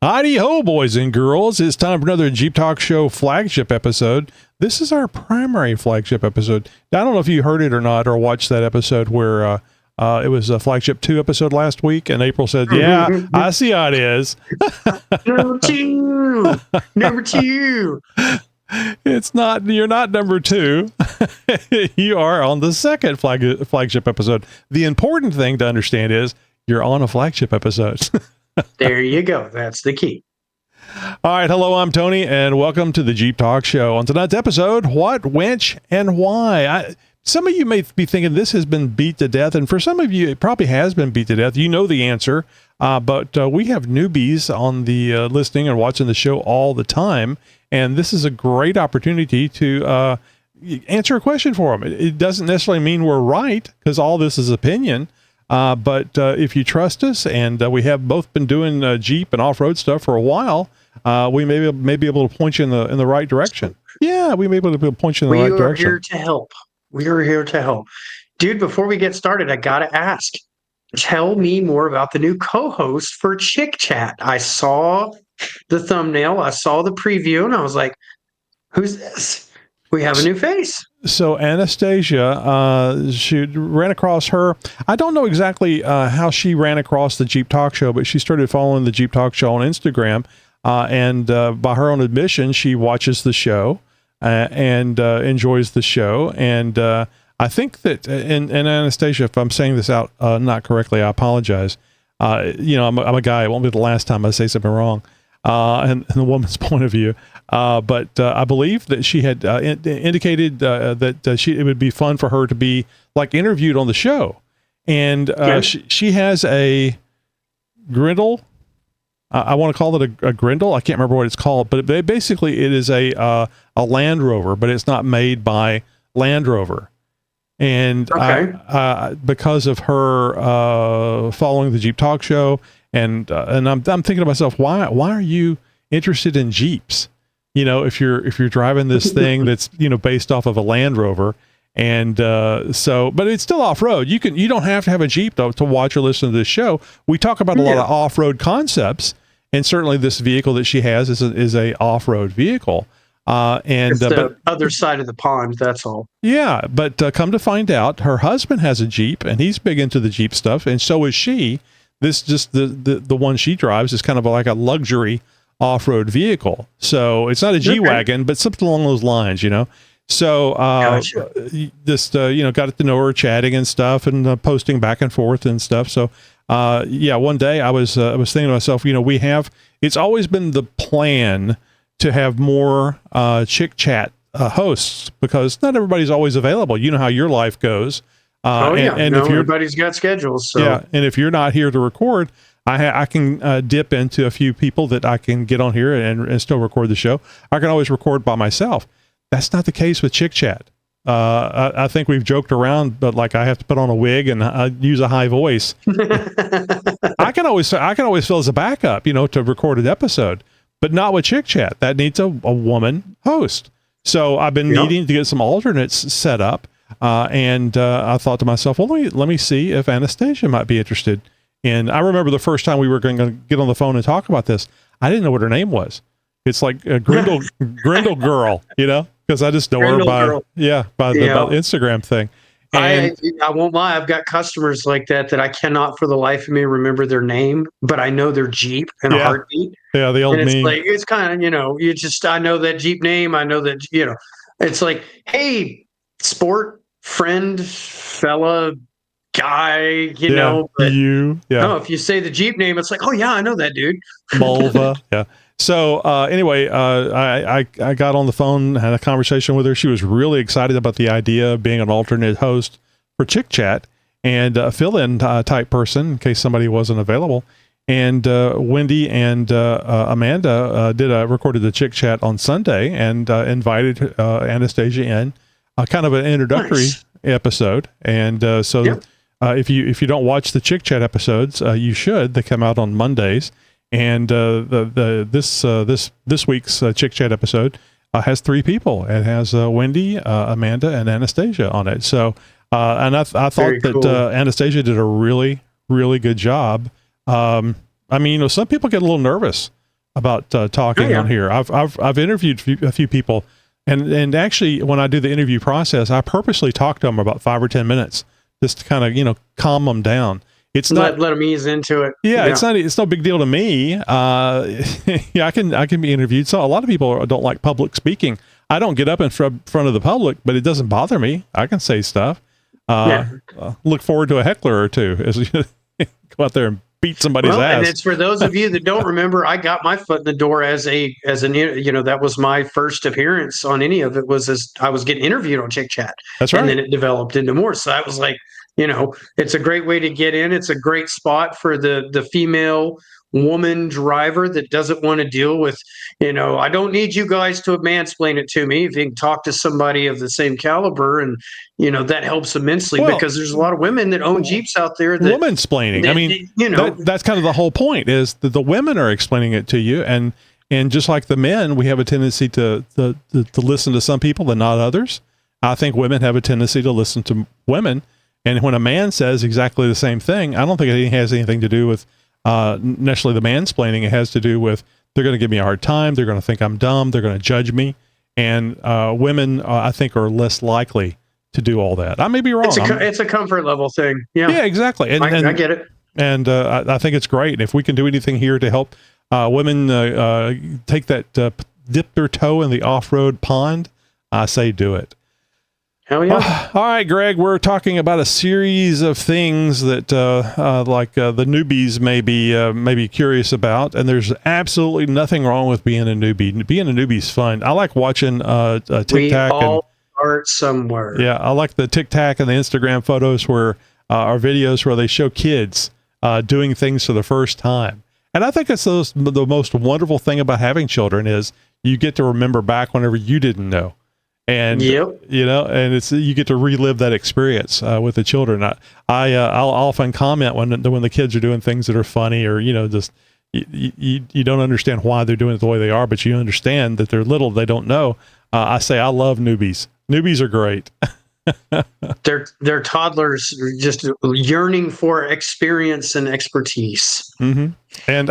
Howdy-ho, boys and girls. It's time for another Jeep Talk Show Flagship episode. This is our primary flagship episode. Now, I don't know if you heard it or not, or watched that episode where it was a Flagship 2 episode last week, and April said, yeah, I see how it is. Number two. It's not, you're not number 2. You are on the second flagship episode. The important thing to understand is you're on a flagship episode. There you go. That's the key. All right. Hello, I'm Tony, and welcome to the Jeep Talk Show. On tonight's episode, what, winch, and why? Some of you may be thinking this has been beat to death, and for some of you, it probably has been beat to death. You know the answer, but we have newbies on the listening and watching the show all the time, and this is a great opportunity to answer a question for them. It doesn't necessarily mean we're right, because all this is opinion. But if you trust us, and we have both been doing Jeep and off-road stuff for a while, we may be able to point you in the right direction. Yeah, we may be able to point you in the right direction. We are here to help. We are here to help. Dude, before we get started, I got to ask, tell me more about the new co-host for Chick Chat. I saw the thumbnail, I saw the preview, and I was like, who's this? We have a new face. So Anastasia, she ran across her. I don't know exactly how she ran across the Jeep Talk Show, but she started following the Jeep Talk Show on Instagram. And by her own admission, she watches the show and enjoys the show. And I think that, and Anastasia, if I'm saying this out not correctly, I apologize. I'm a guy. It won't be the last time I say something wrong. And the woman's point of view. But I believe that she had indicated that it would be fun for her to be like interviewed on the show. And she has a Grindle. I want to call it a Grindle. I can't remember what it's called, but basically it is a Land Rover, but it's not made by Land Rover. And because of her following the Jeep Talk Show, and I'm thinking to myself, why are you interested in Jeeps? You know, if you're driving this thing that's, based off of a Land Rover, and but it's still off-road. You don't have to have a Jeep to watch or listen to this show. We talk about a lot of off-road concepts, and certainly this vehicle that she has is a off-road vehicle. It's the other side of the pond. That's all. Yeah, but come to find out, her husband has a Jeep, and he's big into the Jeep stuff, and so is she. This just the one she drives is kind of like a luxury off-road vehicle. So it's not a G-Wagon, but something along those lines, So just got to know her, chatting and stuff, and posting back and forth and stuff. So one day I was thinking to myself, it's always been the plan to have more Chick Chat hosts, because not everybody's always available. You know how your life goes. And if everybody's got schedules. So. Yeah, and if you're not here to record, I can dip into a few people that I can get on here and still record the show. I can always record by myself. That's not the case with Chick Chat. I think we've joked around, but like I have to put on a wig and use a high voice. I can always fill as a backup, to record an episode, but not with Chick Chat. That needs a woman host. So I've been needing to get some alternates set up. And I thought to myself, well, let me see if Anastasia might be interested. And I remember the first time we were going to get on the phone and talk about this, I didn't know what her name was. It's like a Grindle girl, because I just know her by the Instagram thing. And I won't lie. I've got customers like that I cannot for the life of me remember their name, but I know their Jeep in a heartbeat. Yeah, the old meme. It's kind of, I know that Jeep name. I know that, it's like, hey, sport, friend, fella, guy, no, if you say the Jeep name, it's like, oh yeah, I know that dude. Volva. Yeah. So anyway, I got on the phone, had a conversation with her. She was really excited about the idea of being an alternate host for Chick Chat and a fill-in type person in case somebody wasn't available. And Wendy and Amanda recorded the Chick Chat on Sunday and invited Anastasia in, kind of an introductory episode. And if you don't watch the Chick Chat episodes, you should. They come out on Mondays. And this week's Chick Chat episode has 3 people. It has Wendy, Amanda, and Anastasia on it. So, and I thought that Anastasia did a really, really good job. I mean, some people get a little nervous talking on here. I've interviewed a few people, and actually when I do the interview process, I purposely talk to them about 5 or 10 minutes just to kind of, calm them down. It's not let them ease into it. Yeah, it's no big deal to me. Yeah, I can be interviewed. So a lot of people don't like public speaking. I don't get up in front of the public, but it doesn't bother me. I can say stuff. Look forward to a heckler or two as we go out there and beat somebody's ass. And it's for those of you that don't remember, I got my foot in the door as an that was my first appearance on any of it, was as I was getting interviewed on Chick Chat. That's right. And then it developed into more. So I was like, it's a great way to get in. It's a great spot for the female woman driver that doesn't want to deal with, I don't need you guys to mansplain it to me. If you can talk to somebody of the same caliber, and that helps immensely, because there's a lot of women that own Jeeps out there that woman-splaining. I mean, that's kind of the whole point, is that the women are explaining it to you, and just like the men, we have a tendency to listen to some people and not others. I think women have a tendency to listen to women. And when a man says exactly the same thing, I don't think it has anything to do with necessarily the mansplaining. It has to do with, they're going to give me a hard time. They're going to think I'm dumb. They're going to judge me. And women, I think, are less likely to do all that. I may be wrong. It's a comfort level thing. Yeah, exactly. And I get it. And I think it's great. And if we can do anything here to help women take that, dip their toe in the off-road pond, I say do it. Hell yeah. All right, Greg, we're talking about a series of things that the newbies may be curious about, and there's absolutely nothing wrong with being a newbie. Being a newbie is fun. I like watching TikTok. We all start somewhere. Yeah, I like the TikTok and the Instagram photos or videos where they show kids doing things for the first time. And I think it's the most wonderful thing about having children is you get to remember back whenever you didn't know. And and it's, you get to relive that experience with the children. I'll often comment when the kids are doing things that are funny, or just you don't understand why they're doing it the way they are, but you understand that they're little, they don't know. I say I love newbies. Newbies are great. They're toddlers just yearning for experience and expertise. Mm-hmm. And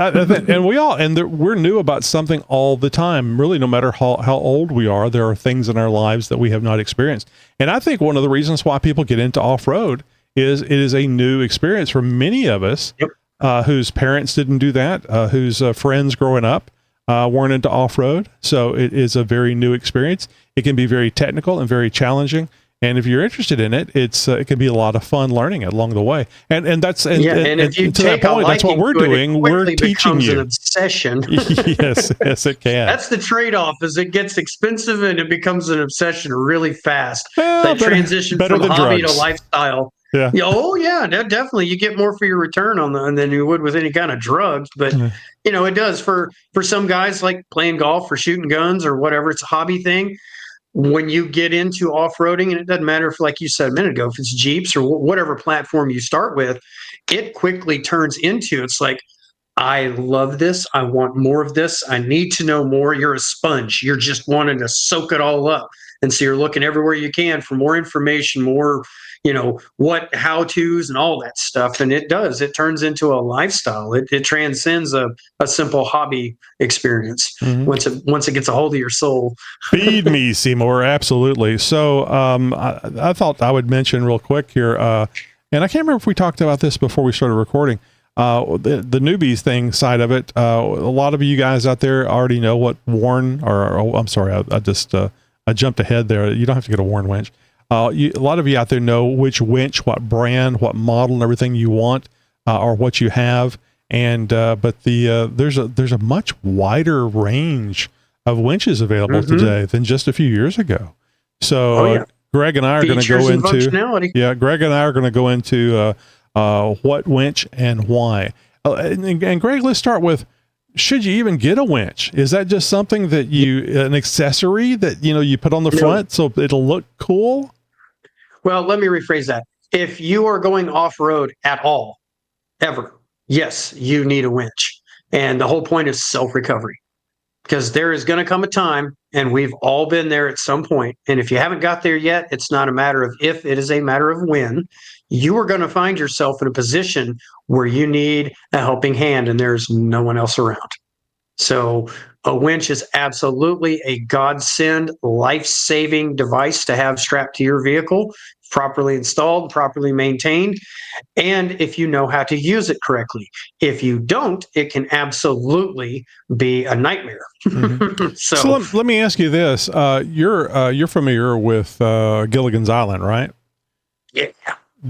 we're new about something all the time. Really, no matter how old we are, there are things in our lives that we have not experienced. And I think one of the reasons why people get into off-road is it is a new experience for many of us. Yep. Whose parents didn't do that, whose friends growing up weren't into off-road. So it is a very new experience. It can be very technical and very challenging. And if you're interested in it, it can be a lot of fun learning it along the way. And if you to that point, that's what we're doing. We're teaching you. An obsession. Yes, it can. That's the trade-off. Is it gets expensive and it becomes an obsession really fast. That transition from hobby to lifestyle. Yeah. Oh yeah, definitely. You get more for your return than you would with any kind of drugs. But it does for some guys, like playing golf or shooting guns or whatever. It's a hobby thing. When you get into off-roading, and it doesn't matter if, like you said a minute ago, if it's Jeeps or whatever platform you start with, it quickly turns into, it's like, I love this. I want more of this. I need to know more. You're a sponge. You're just wanting to soak it all up. And so you're looking everywhere you can for more information, more, what how-tos and all that stuff. And it turns into a lifestyle. It transcends a simple hobby experience once it gets a hold of your soul. Feed me, Seymour. Absolutely. So I thought I would mention real quick here, and I can't remember if we talked about this before we started recording, the newbies thing side of it. A lot of you guys out there already know what Warn, I'm sorry, I jumped ahead there. You don't have to get a Warn winch. A lot of you out there know which winch, what brand, what model, and everything you want, or what you have. And but there's a much wider range of winches available today than just a few years ago. So Greg and I are going to go into Greg and I are going to go into what winch and why. And Greg, let's start with, should you even get a winch? Is that just something that an accessory that you put on the front so it'll look cool? Well, let me rephrase that. If you are going off-road at all, ever, yes, you need a winch. And the whole point is self-recovery. Because there is going to come a time, and we've all been there at some point, and if you haven't got there yet, it's not a matter of if, it is a matter of when. You are going to find yourself in a position where you need a helping hand, and there's no one else around. So a winch is absolutely a godsend, life-saving device to have strapped to your vehicle, properly installed, properly maintained, and if you know how to use it correctly. If you don't, it can absolutely be a nightmare. Mhm. So So let me ask you this: you're familiar with Gilligan's Island, right? yeah,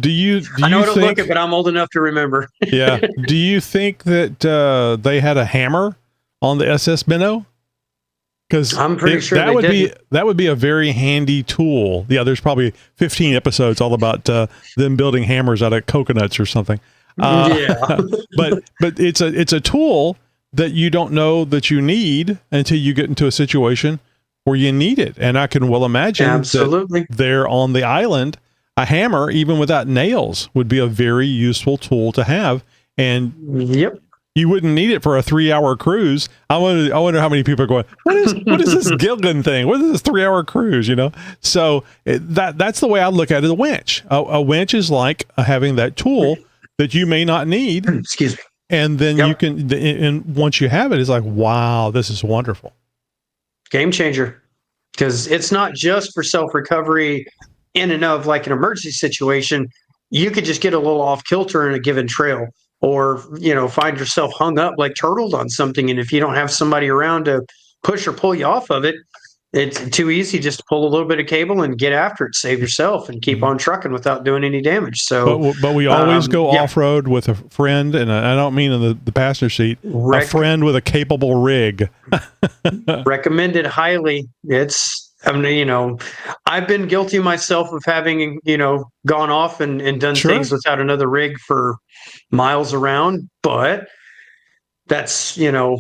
Do I know you how to look it, think? but I'm old enough to remember. Yeah. Do you think that they had a hammer on the SS Minnow? Because I'm pretty sure they didn't. that would be a very handy tool. Yeah, there's probably 15 episodes all about them building hammers out of coconuts or something. Yeah, But it's a tool that you don't know that you need until you get into a situation where you need it. And I can well imagine absolutely. that there on the island, a hammer, even without nails, would be a very useful tool to have. And Yep. you wouldn't need it for a 3-hour cruise. I wonder how many people are going, what is this Gilligan thing? What is this 3-hour cruise? So that's the way I look at it. A winch, a winch is like having that tool that you may not need. Excuse me. And then Yep. you can, and once you have it, it's like, wow, this is wonderful. Game changer. Because it's not just for self-recovery in and of like an emergency situation. You could just get a little off kilter in a given trail, or find yourself hung up like turtled on something, and if you don't have somebody around to push or pull you off of it, it's too easy just to pull a little bit of cable and get after it, save yourself, and keep on trucking without doing any damage. So But we always go yeah, off road with a friend, and I don't mean in the passenger seat, a friend with a capable rig. recommended highly. I've been guilty myself of having, gone off and done Sure. things without another rig for miles around, but that's no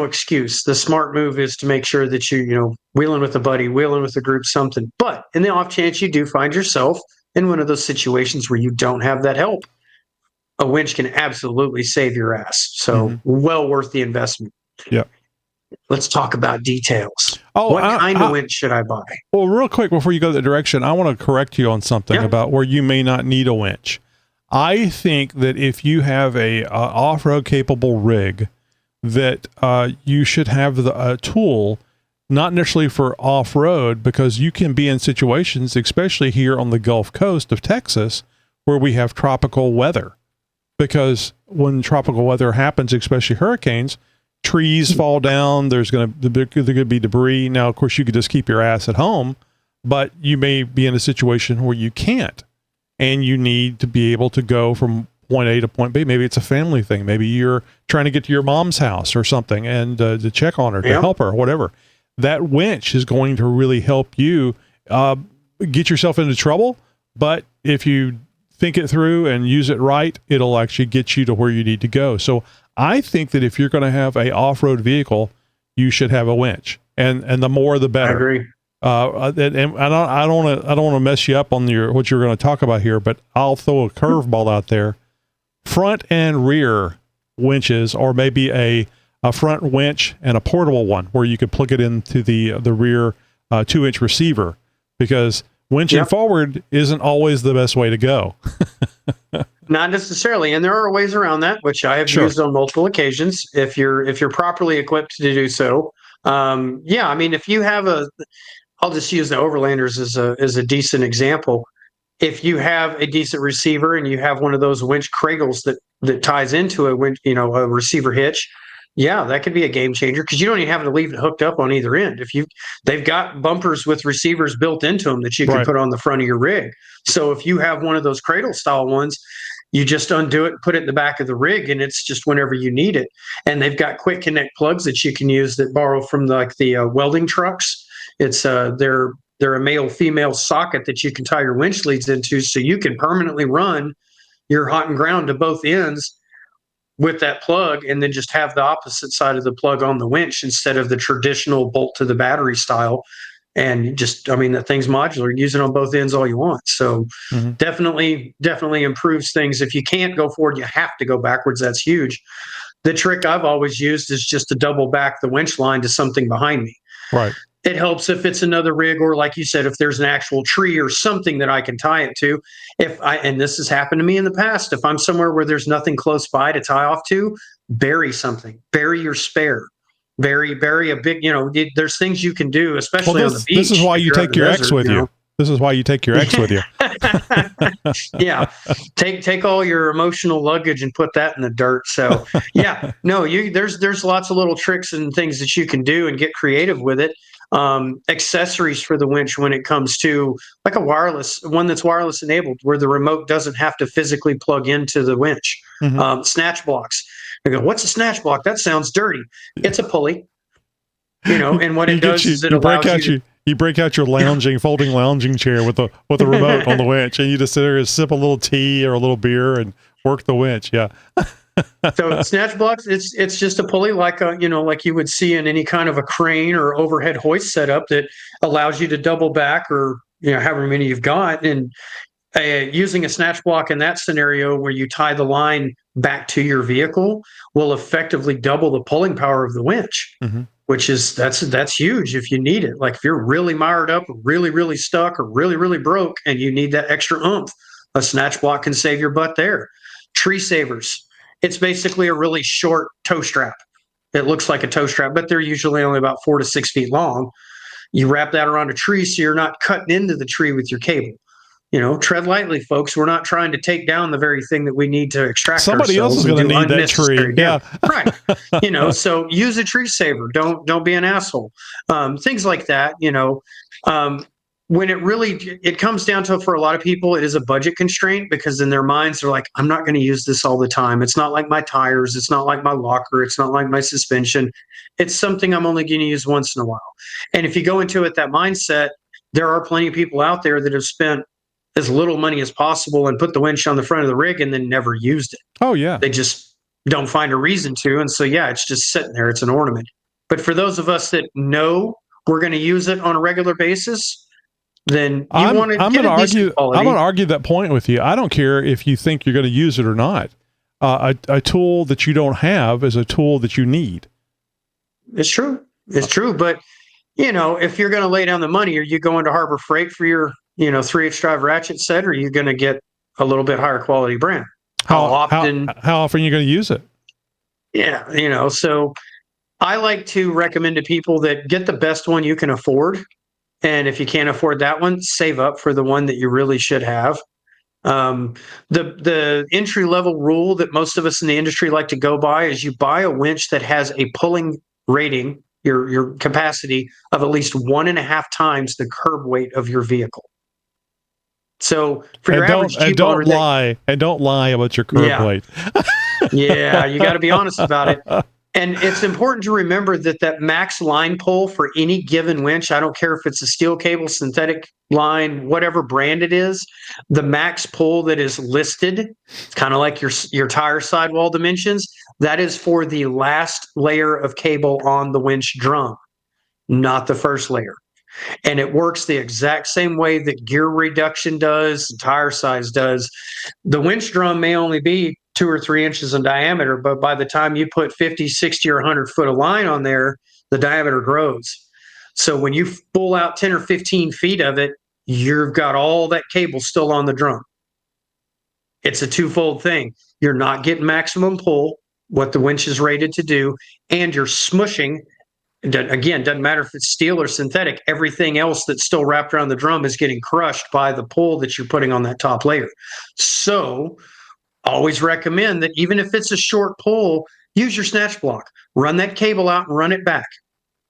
excuse. The smart move is to make sure that wheeling with a buddy, wheeling with a group, something. But in the off chance you do find yourself in one of those situations where you don't have that help, a winch can absolutely save your ass. So well worth the investment. Yeah. Let's talk about details. Oh, What kind of winch should I buy? Well, real quick before you go that direction, I want to correct you on something about where you may not need a winch. I think that if you have a off-road capable rig, that you should have a tool, not necessarily for off-road, because you can be in situations, especially here on the Gulf Coast of Texas, where we have tropical weather. Because when tropical weather happens, especially hurricanes, trees fall down, there could be debris. Now, of course, you could just keep your ass at home, but you may be in a situation where you can't, and you need to be able to go from point A to point B. Maybe it's a family thing. Maybe you're trying to get to your mom's house or something, and to check on her, to help her, whatever. That winch is going to really help you get yourself into trouble, but if you think it through and use it right, it'll actually get you to where you need to go. So I think that if you're going to have a off-road vehicle, you should have a winch, and the more the better. I agree. And I don't want to mess you up on what you're going to talk about here, but I'll throw a curveball out there. Front and rear winches, or maybe a front winch and a portable one where you could plug it into the rear 2-inch receiver, because winching forward isn't always the best way to go. Not necessarily, and there are ways around that, which I have used on multiple occasions. If you're properly equipped to do so, I mean, if you have I'll just use the Overlanders as a decent example. If you have a decent receiver and you have one of those winch cradles that ties into a winch, a receiver hitch, that could be a game changer, because you don't even have to leave it hooked up on either end. They've got bumpers with receivers built into them that you can put on the front of your rig. So if you have one of those cradle style ones, you just undo it, put it in the back of the rig, and it's just whenever you need it. And they've got quick connect plugs that you can use that borrow from the welding trucks. It's they're a male-female socket that you can tie your winch leads into, so you can permanently run your hot and ground to both ends with that plug, and then just have the opposite side of the plug on the winch instead of the traditional bolt to the battery style. And that thing's modular. Use it on both ends all you want. So definitely improves things. If you can't go forward, you have to go backwards. That's huge. The trick I've always used is just to double back the winch line to something behind me. Right. It helps if it's another rig, or like you said, if there's an actual tree or something that I can tie it to. And this has happened to me in the past, if I'm somewhere where there's nothing close by to tie off to, bury something, bury your spare. Very, very a big, there's things you can do, especially on the beach. This is why you take your ex with you. This is why you take your ex with you. Yeah. Take all your emotional luggage and put that in the dirt. So yeah, no, there's lots of little tricks and things that you can do and get creative with it. Accessories for the winch when it comes to like one that's wireless enabled, where the remote doesn't have to physically plug into the winch. Snatch blocks. I go, what's a snatch block? That sounds dirty. It's a pulley, and what it does is it allows you break out your folding lounging chair with a remote on the winch, and you just sit there and sip a little tea or a little beer and work the winch. Yeah. So snatch blocks, it's just a pulley like like you would see in any kind of a crane or overhead hoist setup that allows you to double back or however many you've got, and using a snatch block in that scenario where you tie the line back to your vehicle will effectively double the pulling power of the winch, which is that's huge if you need it. Like if you're really mired up, or really, really stuck, or really, really broke, and you need that extra oomph, a snatch block can save your butt there. Tree savers. It's basically a really short tow strap. It looks like a tow strap, but they're usually only about 4 to 6 feet long. You wrap that around a tree so you're not cutting into the tree with your cable. Tread lightly, folks. We're not trying to take down the very thing that we need to extract. Somebody else is going to need that tree. Yeah. Right. So use a tree saver. Don't be an asshole. Things like that, when it comes down to it for a lot of people, it is a budget constraint because in their minds, they're like, I'm not going to use this all the time. It's not like my tires. It's not like my locker. It's not like my suspension. It's something I'm only going to use once in a while. And if you go into it, that mindset, there are plenty of people out there that have spent as little money as possible and put the winch on the front of the rig and then never used it. Oh, yeah. They just don't find a reason to. And so, yeah, it's just sitting there. It's an ornament. But for those of us that know we're going to use it on a regular basis, then I'm going to argue that point with you. I don't care if you think you're going to use it or not. A tool that you don't have is a tool that you need. It's true. It's true. But, if you're going to lay down the money, are you going to Harbor Freight for your 3/8 drive ratchet set, or are you going to get a little bit higher quality brand? How often are you going to use it? Yeah. So I like to recommend to people that get the best one you can afford. And if you can't afford that one, save up for the one that you really should have. The entry level rule that most of us in the industry like to go by is you buy a winch that has a pulling rating, your capacity of at least 1.5 times the curb weight of your vehicle. So for your average Jeep owner, don't lie about your curb weight. Yeah, you got to be honest about it. And it's important to remember that max line pull for any given winch, I don't care if it's a steel cable, synthetic line, whatever brand it is, the max pull that is listed, it's kind of like your tire sidewall dimensions, that is for the last layer of cable on the winch drum, not the first layer. And it works the exact same way that gear reduction does, tire size does. The winch drum may only be 2 or 3 inches in diameter, but by the time you put 50, 60, or 100 foot of line on there, the diameter grows. So when you pull out 10 or 15 feet of it, you've got all that cable still on the drum. It's a twofold thing. You're not getting maximum pull, what the winch is rated to do, and you're smushing. Again, doesn't matter if it's steel or synthetic, everything else that's still wrapped around the drum is getting crushed by the pull that you're putting on that top layer. So always recommend that even if it's a short pull, use your snatch block. Run that cable out and run it back,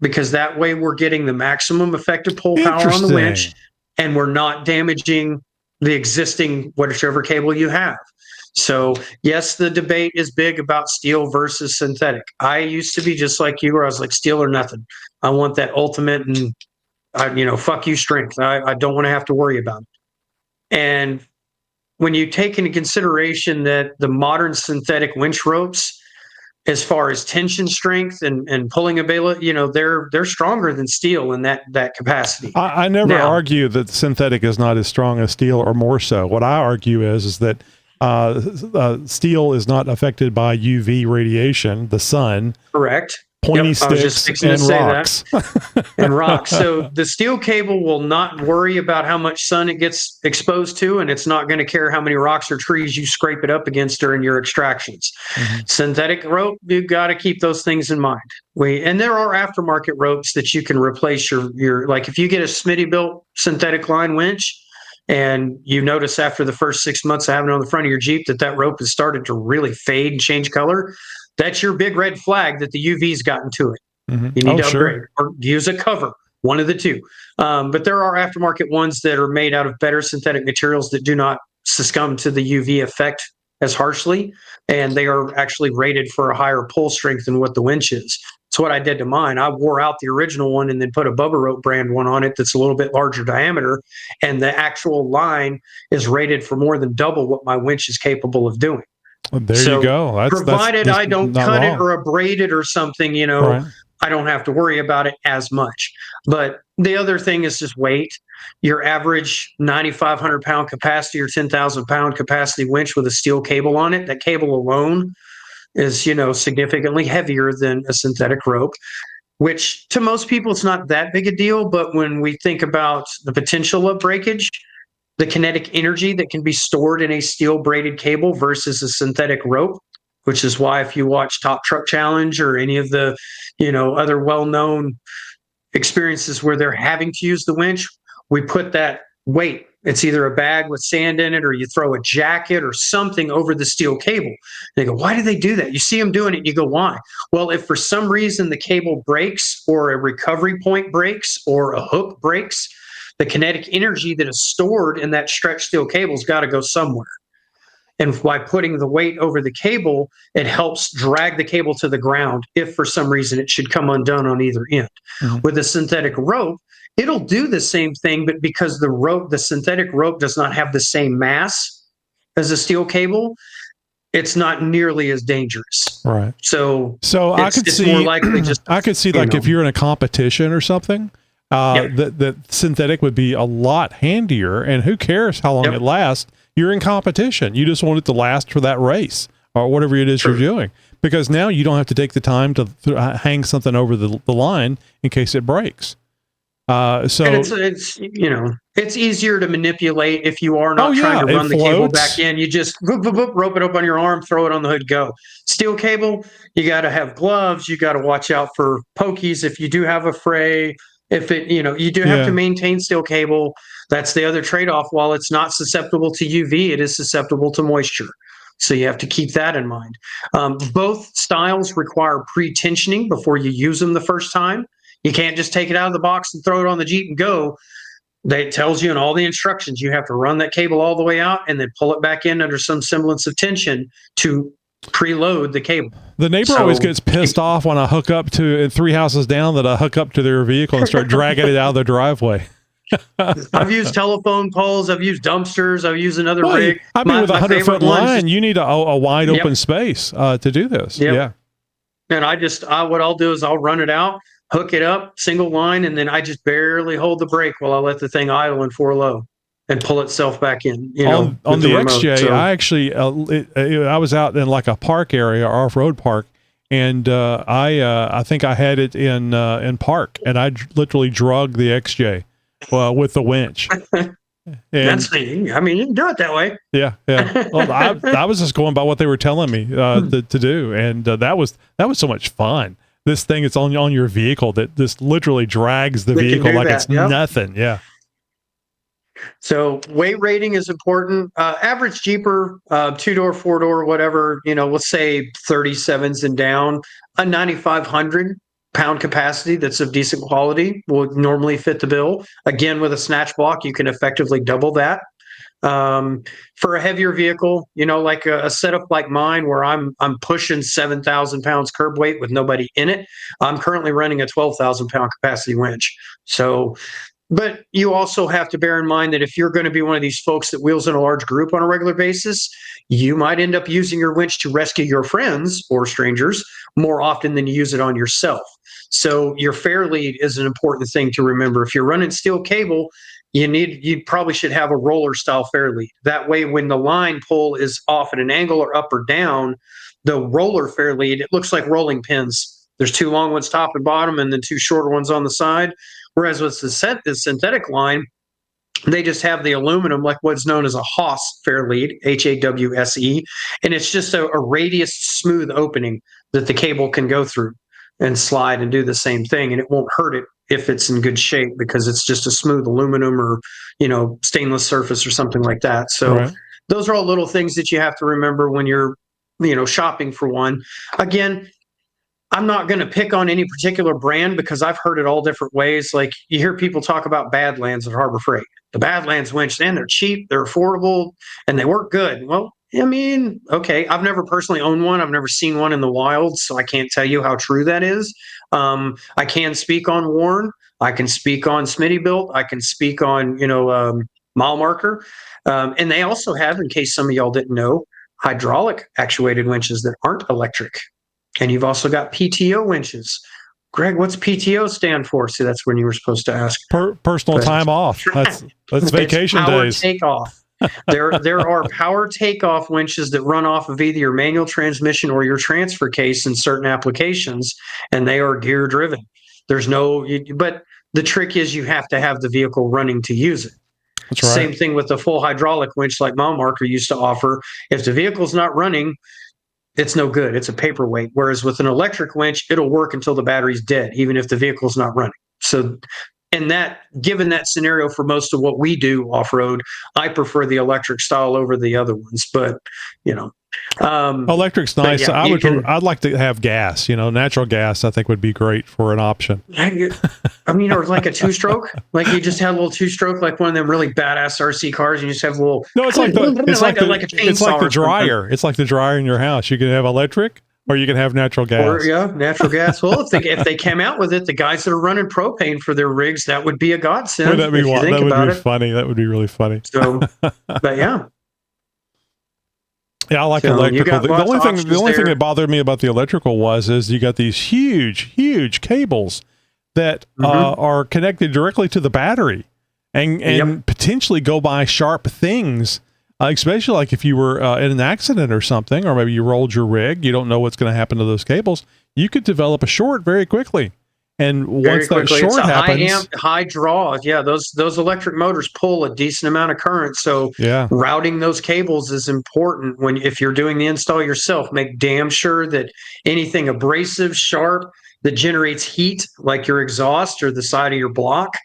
because that way we're getting the maximum effective pull power on the winch, and we're not damaging the existing whichever cable you have. So yes, the debate is big about steel versus synthetic. I used to be just like you, where I was like, steel or nothing. I want that ultimate and fuck you strength. I don't want to have to worry about it. And when you take into consideration that the modern synthetic winch ropes, as far as tension strength and pulling ability, they're stronger than steel in that capacity. I never argue that synthetic is not as strong as steel, or more so. What I argue is that steel is not affected by UV radiation, the sun. Correct. pointy Yep, I was just sticks fixing to and say rocks. and rocks. So the steel cable will not worry about how much sun it gets exposed to, and it's not going to care how many rocks or trees you scrape it up against during your extractions. Synthetic rope, you've got to keep those things in mind. And there are aftermarket ropes that you can replace your like if you get a Smitty-built synthetic line winch, and you notice after the first 6 months of having it on the front of your Jeep that rope has started to really fade and change color, that's your big red flag that the UV's gotten to it. You need to upgrade or use a cover, one of the two. But there are aftermarket ones that are made out of better synthetic materials that do not succumb to the UV effect as harshly, and they are actually rated for a higher pull strength than what the Winch is. That's what I did to mine. I wore out the original one and then put a Bubba Rope brand one on it that's a little bit larger diameter, and the actual line is rated for more than double what my Winch is capable of doing. Well, there you go. Provided I don't cut it or abrade it or something, Right. I don't have to worry about it as much. But the other thing is just weight. Your average 9,500 pound capacity or 10,000 pound capacity winch with a steel cable on it, that cable alone is, significantly heavier than a synthetic rope, which to most people it's not that big a deal. But when we think about the potential of breakage, the kinetic energy that can be stored in a steel braided cable versus a synthetic rope, which is why if you watch Top Truck Challenge or any of the, other well-known experiences where they're having to use the winch, we put that weight. It's either a bag with sand in it or you throw a jacket or something over the steel cable. They go, why do they do that? You see them doing it and you go, why? Well, if for some reason the cable breaks or a recovery point breaks or a hook breaks, the kinetic energy that is stored in that stretched steel cable has got to go somewhere. And by putting the weight over the cable, it helps drag the cable to the ground if for some reason it should come undone on either end. With a synthetic rope, it'll do the same thing, but because the synthetic rope does not have the same mass as a steel cable, it's not nearly as dangerous. Right. So I could see more likely just I could see if you're in a competition or something, that synthetic would be a lot handier, and who cares how long it lasts? You're in competition. You just want it to last for that race or whatever it is you're doing, because now you don't have to take the time to hang something over the line in case it breaks. So it's easier to manipulate if you are not trying to run the cable back in. You just rope it up on your arm, throw it on the hood, go. Steel cable, you got to have gloves. You got to watch out for pokies if you do have a fray. If it, you do have to maintain steel cable. That's the other trade-off. While it's not susceptible to UV, it is susceptible to moisture. So you have to keep that in mind. Both styles require pre-tensioning before you use them the first time. You can't just take it out of the box and throw it on the Jeep and go. It tells you in all the instructions, you have to run that cable all the way out and then pull it back in under some semblance of tension to preload the cable. The neighbor always gets pissed off when I hook up to 3 houses down that I hook up to their vehicle and start dragging it out of their driveway. I've used telephone poles. I've used dumpsters. I've used another rig. I mean, with a 100-foot line, you need a wide open space to do this. Yeah. And what I'll do is I'll run it out, hook it up, single line, and then I just barely hold the brake while I let the thing idle in 4 low and pull itself back in. On the XJ, I actually I was out in like a park area, off-road park, and I think I had it in park, and I literally drug the XJ with the winch. That's I mean, you can do it that way. Yeah. Well, I was just going by what they were telling me to do, and that was so much fun. This thing is on your vehicle that just literally drags the vehicle like it's nothing. Yeah. So weight rating is important. Average Jeeper, 2-door, 4-door, whatever, let's say 37s and down, a 9,500 pound capacity that's of decent quality will normally fit the bill. Again, with a snatch block, you can effectively double that. For a heavier vehicle, like a setup like mine where I'm pushing 7,000 pounds curb weight with nobody in it, I'm currently running a 12,000 pound capacity winch. So, but you also have to bear in mind that if you're going to be one of these folks that wheels in a large group on a regular basis, you might end up using your winch to rescue your friends or strangers more often than you use it on yourself. So your fair lead is an important thing to remember. If you're running steel cable, you probably should have a roller style fair lead. That way, when the line pull is off at an angle or up or down, the roller fair lead, it looks like rolling pins. There's two long ones top and bottom, and then two shorter ones on the side. Whereas with the synthetic line, they just have the aluminum, like what's known as a Haws fair lead, HAWSE, and it's just a radius smooth opening that the cable can go through and slide and do the same thing, and it won't hurt it if it's in good shape because it's just a smooth aluminum or stainless surface or something like that. So those are all little things that you have to remember when you're shopping for one. Again, I'm not going to pick on any particular brand because I've heard it all different ways. Like you hear people talk about Badlands at Harbor Freight. The Badlands winch, and they're cheap, they're affordable, and they work good. Well, I mean, okay, I've never personally owned one. I've never seen one in the wild, so I can't tell you how true that is. I can speak on Warren. I can speak on Smittybilt. I can speak on, mile marker. And they also have, in case some of y'all didn't know, hydraulic actuated winches that aren't electric. And you've also got PTO winches. Greg, what's PTO stand for? See, that's when you were supposed to ask. Personal time off. That's vacation power days. Takeoff. There are power takeoff winches that run off of either your manual transmission or your transfer case in certain applications, and they are gear driven. But the trick is you have to have the vehicle running to use it. That's right. Same thing with the full hydraulic winch like Mile Marker used to offer. If the vehicle's not running, it's no good. It's a paperweight. Whereas with an electric winch, it'll work until the battery's dead, even if the vehicle's not running. So, given that scenario for most of what we do off-road, I prefer the electric style over the other ones. But, electric's nice. Yeah, I'd like to have gas, natural gas I think would be great for an option. I mean, or like a two-stroke, like you just have a little two-stroke, like one of them really badass RC cars, and you just have a little. No, it's like a chainsaw. It's like the dryer. It's like the dryer in your house. You can have electric, or you can have natural gas. Or natural gas. Well, if they came out with it, the guys that are running propane for their rigs, that would be a godsend. Would that be funny? That would be really funny. So, but yeah. Yeah, I like electrical. The only thing that bothered me about the electrical is you got these huge cables that are connected directly to the battery and potentially go by sharp things, especially like if you were in an accident or something, or maybe you rolled your rig, you don't know what's going to happen to those cables. You could develop a short very quickly. And once that short happens, high draw. Yeah, those electric motors pull a decent amount of current. So routing those cables is important if you're doing the install yourself. Make damn sure that anything abrasive, sharp, that generates heat, like your exhaust or the side of your block,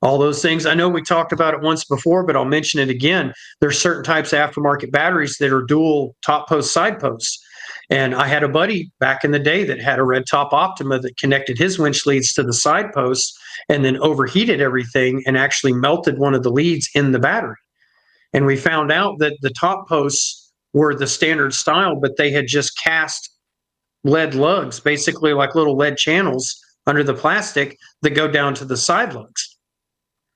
all those things. I know we talked about it once before, but I'll mention it again. There's certain types of aftermarket batteries that are dual top post, side posts. And I had a buddy back in the day that had a red top Optima that connected his winch leads to the side posts and then overheated everything and actually melted one of the leads in the battery. And we found out that the top posts were the standard style, but they had just cast lead lugs, basically like little lead channels under the plastic that go down to the side lugs.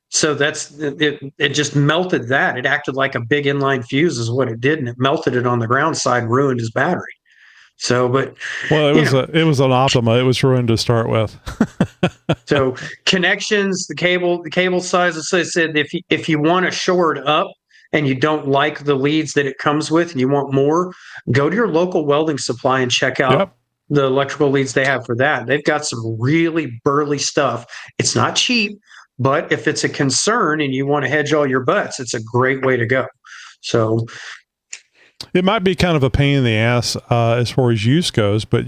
So it just melted that. It acted like a big inline fuse is what it did, and it melted it on the ground side, ruined his battery. So, but it was an Optima. It was ruined to start with. So connections, the cable size. As I said, if you want to shore it up and you don't like the leads that it comes with, and you want more, go to your local welding supply and check out the electrical leads they have for that. They've got some really burly stuff. It's not cheap, but if it's a concern and you want to hedge all your butts, it's a great way to go. So. It might be kind of a pain in the ass as far as use goes, but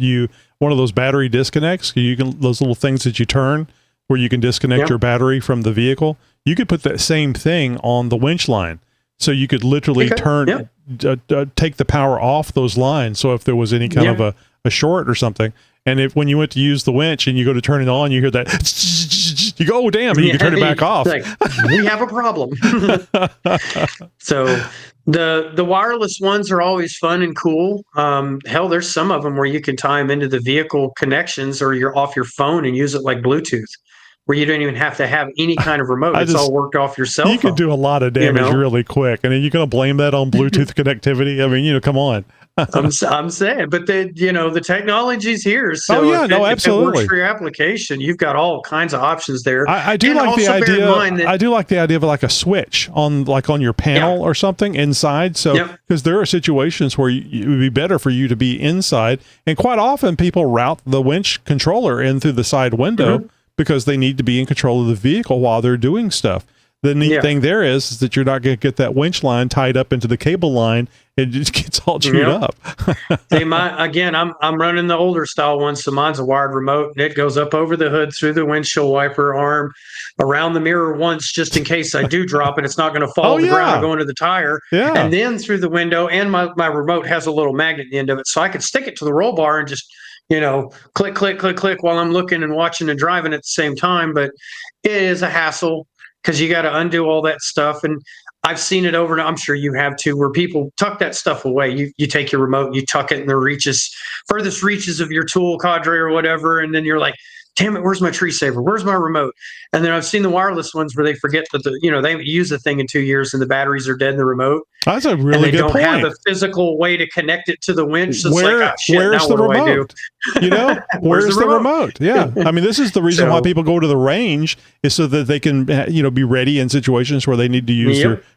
one of those battery disconnects, those little things that you turn where you can disconnect your battery from the vehicle, you could put that same thing on the winch line. So you could literally take the power off those lines. So if there was any kind of a short or something, and when you went to use the winch and you go to turn it on, you hear that, you go, oh, damn, and you can turn it back off. Like, we have a problem. So the wireless ones are always fun and cool. Hell, there's some of them where you can tie them into the vehicle connections, or you're off your phone and use it like Bluetooth. where you don't even have to have any kind of remote. It's all worked off your cell phone. You can do a lot of damage really quick. And then you're going to blame that on Bluetooth connectivity? I mean, come on. I'm saying, but the technology's here. So absolutely. If it works for your application, you've got all kinds of options there. I do like the idea. I do like the idea of like a switch on your panel or something inside. So because there are situations where it would be better for you to be inside, and quite often people route the winch controller in through the side window because they need to be in control of the vehicle while they're doing stuff. The neat thing there is that you're not going to get that winch line tied up into the cable line. It just gets all chewed up. I'm running the older style one, so mine's a wired remote, and it goes up over the hood, through the windshield wiper arm, around the mirror once, just in case I do drop it. It's not going to fall to the ground or go into the tire. Yeah. And then through the window, and my remote has a little magnet at the end of it, so I could stick it to the roll bar and just click, click, click, click while I'm looking and watching and driving at the same time. But it is a hassle, because you got to undo all that stuff. And I've seen it over, and I'm sure you have too, where people tuck that stuff away. You take your remote, you tuck it in the furthest reaches of your tool cadre or whatever, and then you're like, damn it, where's my tree saver? Where's my remote? And then I've seen the wireless ones where they forget that they haven't used the thing in 2 years and the batteries are dead in the remote. That's a really good point. They don't have a physical way to connect it to the winch. So where's the remote? Where's the remote? Yeah. I mean, this is the reason why people go to the range, is so that they can, be ready in situations where they need to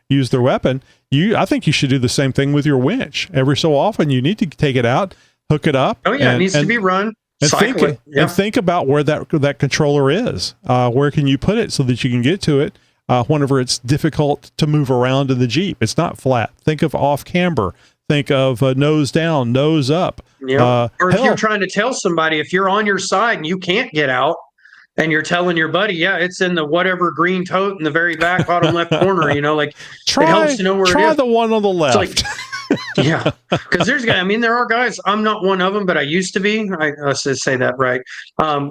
use their weapon. I think you should do the same thing with your winch. Every so often, you need to take it out, hook it up. Oh yeah, it needs to be run. And think about where that controller is. Where can you put it so that you can get to it whenever it's difficult to move around in the Jeep? It's not flat. Think of off camber. Think of nose down, nose up. Or if you're trying to tell somebody, if you're on your side and you can't get out, and you're telling your buddy, it's in the whatever green tote in the very back bottom left corner, it helps to know where it is. Try the one on the left. Because there are guys, I'm not one of them, but I used to be, let's just say that right,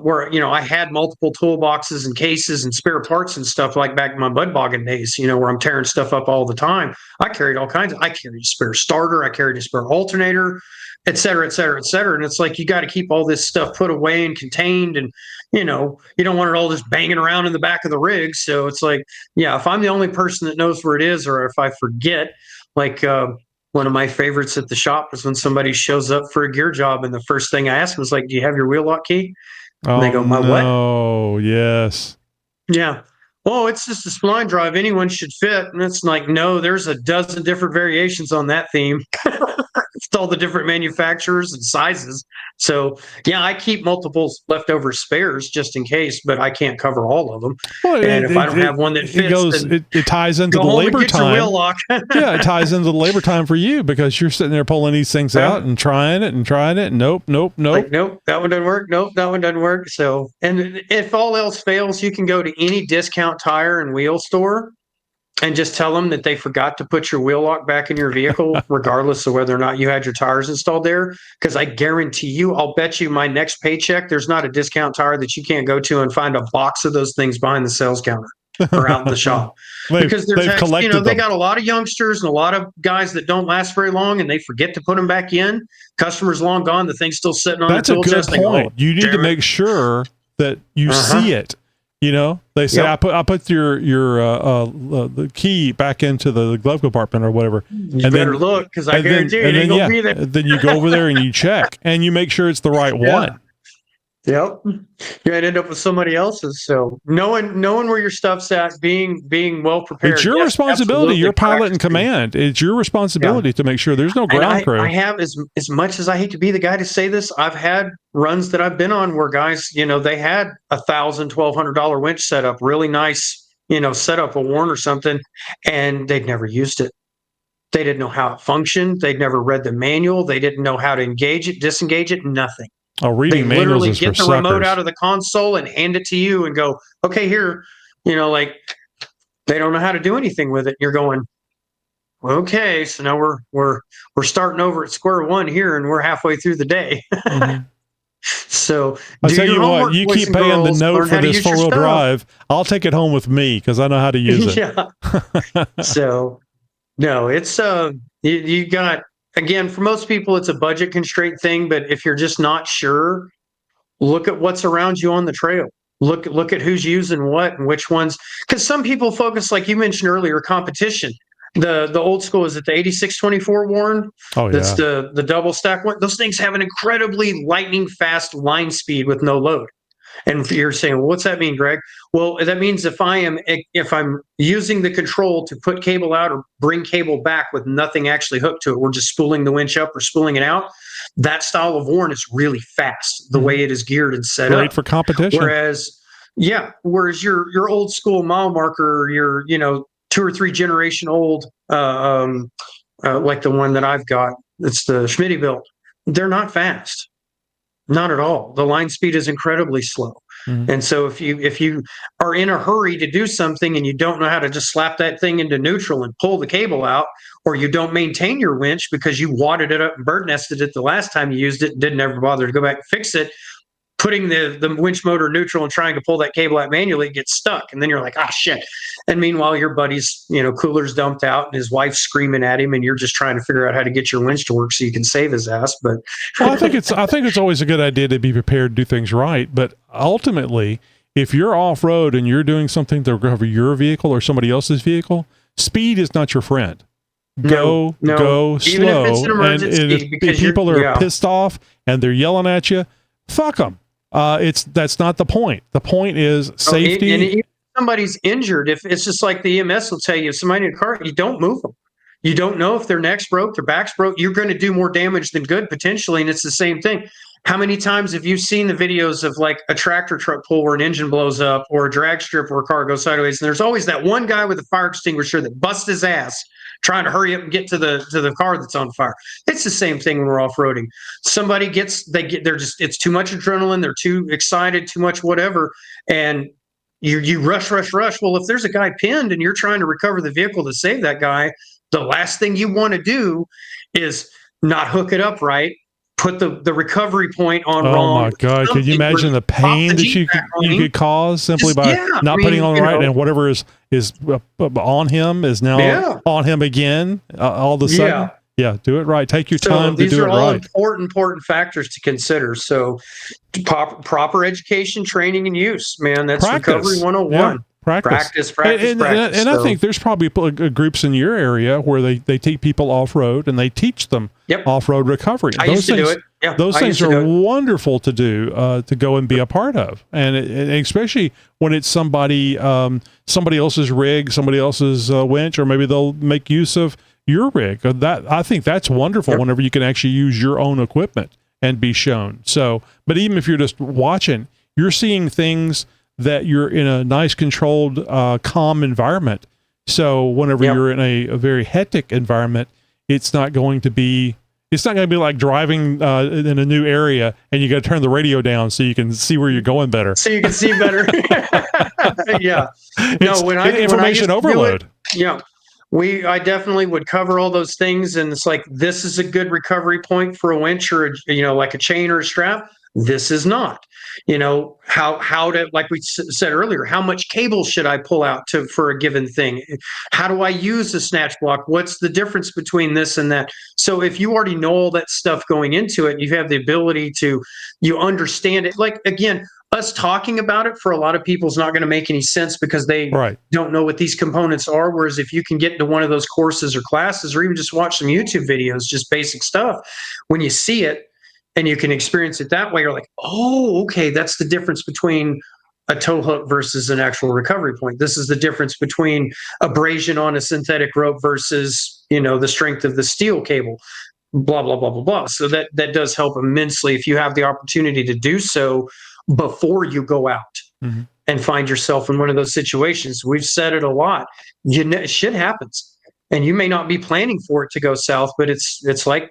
where, I had multiple toolboxes and cases and spare parts and stuff, like back in my bud bogging days, where I'm tearing stuff up all the time. I carried all kinds I carried a spare starter, I carried a spare alternator, et cetera, et cetera, et cetera. And it's like, you got to keep all this stuff put away and contained, and, you don't want it all just banging around in the back of the rig. So it's like, if I'm the only person that knows where it is, or if I forget, like, one of my favorites at the shop is when somebody shows up for a gear job, and the first thing I ask them is like, do you have your wheel lock key? And they go, my what? Oh, yes. Yeah. Oh, it's just a spline drive. Anyone should fit. And it's like, no, there's a dozen different variations on that theme. It's all the different manufacturers and sizes. So, I keep multiple leftover spares just in case, but I can't cover all of them. Well, and if I don't have one that fits, it ties into the labor time. Wheel lock. It ties into the labor time for you, because you're sitting there pulling these things out and trying it. And nope. Like, nope, that one doesn't work. Nope, that one doesn't work. So, and if all else fails, you can go to any discount tire and wheel store and just tell them that they forgot to put your wheel lock back in your vehicle, regardless of whether or not you had your tires installed there. Because I guarantee you, I'll bet you my next paycheck, there's not a discount tire that you can't go to and find a box of those things behind the sales counter or out in the shop. Because they got a lot of youngsters and a lot of guys that don't last very long, and they forget to put them back in. Customers long gone, the thing's still sitting on the tool chest. That's a good point. You need to make sure that you see it. They say, I put your the key back into the glove compartment or whatever. You better look, because I guarantee it ain't gonna be there. Then you go over there and you check, and you make sure it's the right one. Yep. You're gonna end up with somebody else's. So knowing where your stuff's at, being well prepared. It's your responsibility. You're pilot in command. It's your responsibility to make sure there's no ground crew. I have, as much as I hate to be the guy to say this, I've had runs that I've been on where guys, they had $1,000-$1,200 winch setup, really nice, setup, a Warren or something, and they'd never used it. They didn't know how it functioned. They'd never read the manual. They didn't know how to engage it, disengage it, nothing. Oh, reading they manuals literally is get for the remote suckers. out of the console and hand it to you and go, okay, here, like they don't know how to do anything with it. You're going, okay, so now we're starting over at square one here, and we're halfway through the day. Mm-hmm. So I'll tell you what, you keep paying the note for this 4-wheel drive. I'll take it home with me, because I know how to use it. Yeah. So no, it's you got. Again, for most people, it's a budget constraint thing, but if you're just not sure, look at what's around you on the trail. look at who's using what and which ones. Because some people focus, like you mentioned earlier, competition. The old school, is it the 8624 Warren? Oh, That's yeah. the double stack one. Those things have an incredibly lightning fast line speed with no load. And you're saying, well, what's that mean, Greg? Well, that means if I'm using the control to put cable out or bring cable back with nothing actually hooked to it, we're just spooling the winch up or spooling it out. That style of Warren is really fast, the way it is geared and set up. Great for competition. Whereas your old school mile marker, your 2 or 3 generation old, like the one that I've got, it's the Schmitty built. They're not fast. Not at all. The line speed is incredibly slow. Mm-hmm. And so if you are in a hurry to do something and you don't know how to just slap that thing into neutral and pull the cable out, or you don't maintain your winch because you wadded it up and bird nested it the last time you used it and didn't ever bother to go back and fix it, putting the winch motor neutral and trying to pull that cable out manually, it gets stuck. And then you're like, shit. And meanwhile, your buddy's, cooler's dumped out and his wife's screaming at him and you're just trying to figure out how to get your winch to work so you can save his ass. But I think it's always a good idea to be prepared to do things right. But ultimately, if you're off road and you're doing something to recover your vehicle or somebody else's vehicle, speed is not your friend. Go slow. Even if it's an emergency, and if people are pissed off and they're yelling at you, fuck them. That's not the point. The point is safety. And if somebody's injured, if it's just like the EMS will tell you, if somebody in a car, you don't move them. You don't know if their neck's broke, their back's broke. You're going to do more damage than good potentially, and it's the same thing. How many times have you seen the videos of like a tractor truck pull where an engine blows up, or a drag strip where a car goes sideways? And there's always that one guy with a fire extinguisher that busts his ass trying to hurry up and get to the car that's on fire. It's the same thing when we're off-roading. Somebody it's too much adrenaline, they're too excited, too much whatever, and you rush. Well, if there's a guy pinned and you're trying to recover the vehicle to save that guy, the last thing you want to do is not hook it up right, put the recovery point on wrong. Oh my God. Could you imagine the pain that you could cause simply by not putting on right, and whatever is on him is now on him again all of a sudden? Yeah, do it right. Take your time to do it right. These are all important factors to consider. So proper education, training, and use, man. That's Recovery 101. Yeah. Practice. And I think there's probably groups in your area where they take people off-road and they teach them off-road recovery. I used to do it. Yeah, those things are wonderful to do, to go and be a part of. And especially when it's somebody else's rig, somebody else's winch, or maybe they'll make use of your rig. I think that's wonderful whenever you can actually use your own equipment and be shown. So, but even if you're just watching, you're seeing things that you're in a nice, controlled, calm environment. So whenever you're in a very hectic environment, it's not going to be like driving in a new area and you got to turn the radio down so you can see where you're going better. So you can see better. Yeah. No, information overload. I definitely would cover all those things. And it's like, this is a good recovery point for a winch or, like a chain or a strap. This is not. How to, like we said earlier, how much cable should I pull out for a given thing? How do I use a snatch block? What's the difference between this and that? So if you already know all that stuff going into it, you have the ability you understand it. Like, again, us talking about it for a lot of people is not going to make any sense because they don't know what these components are. Whereas if you can get into one of those courses or classes, or even just watch some YouTube videos, just basic stuff, when you see it, and you can experience it that way, you're like, oh, okay, that's the difference between a tow hook versus an actual recovery point. This is the difference between abrasion on a synthetic rope versus, the strength of the steel cable, blah, blah, blah, blah, blah. So that does help immensely if you have the opportunity to do so before you go out and find yourself in one of those situations. We've said it a lot. Shit happens. And you may not be planning for it to go south, but it's like,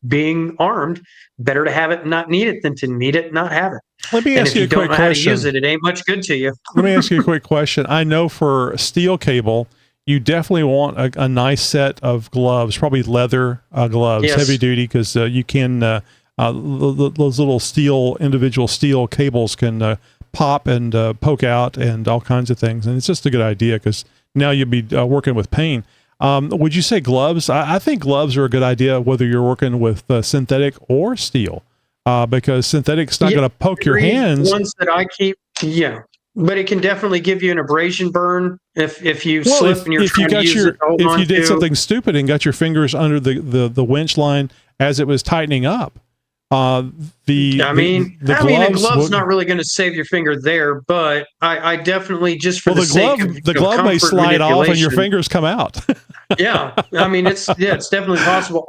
being armed. Better to have it and not need it than to need it and not have it. Let me ask you a quick question. If you don't know how to use it ain't much good to you. Let me ask you a quick question. I know for steel cable, you definitely want a nice set of gloves, probably leather gloves, heavy duty, because you can those little individual steel cables can pop and poke out and all kinds of things. And it's just a good idea because now you'll be working with pain. Would you say gloves? I think gloves are a good idea, whether you're working with synthetic or steel, because synthetic's not going to poke your hands. Ones that I keep, Yeah. But it can definitely give you an abrasion burn if you slip and you're trying to use it to hold on if you did to. something stupid and got your fingers under the winch line as it was tightening up. The glove's not really going to save your finger there, but I definitely, just for the sake of the glove may slide off and your fingers come out. Yeah, I mean it's definitely possible.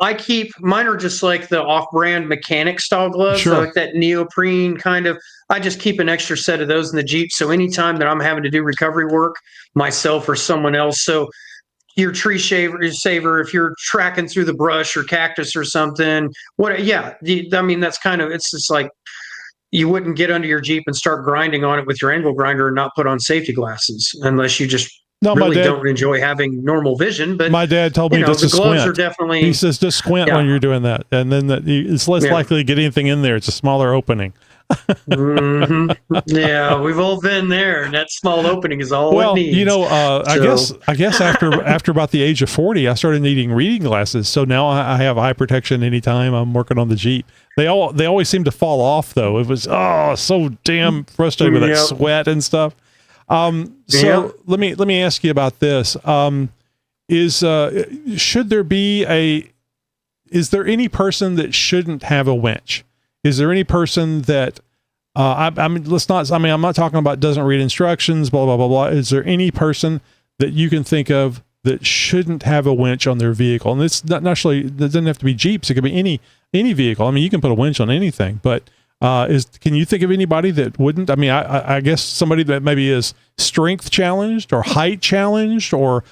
Mine are just like the off-brand mechanic style gloves, Sure. like that neoprene kind of. I just keep an extra set of those in the Jeep, so anytime that I'm having to do recovery work myself or someone else, so your tree saver, if you're tracking through the brush or cactus or something, that's kind of, it's just like you wouldn't get under your Jeep and start grinding on it with your angle grinder and not put on safety glasses unless you just don't enjoy having normal vision. But my dad told me just to gloves squint. are definitely. He says just squint when you're doing that, and then it's less likely to get anything in there. It's a smaller opening. Mm-hmm. Yeah, we've all been there, and that small opening is all it needs. I guess after about the age of 40, I started needing reading glasses. So now I have eye protection anytime I'm working on the Jeep. They always seem to fall off though. It was so damn frustrating with that sweat and stuff. So let me ask you about this. Is there any person that shouldn't have a winch? Is there any person that, I'm not talking about doesn't read instructions, blah, blah, blah, blah. Is there any person that you can think of that shouldn't have a winch on their vehicle? And it's not necessarily, it doesn't have to be Jeeps. It could be any vehicle. I mean, you can put a winch on anything, but can you think of anybody that wouldn't? I mean, I guess somebody that maybe is strength challenged or height challenged, or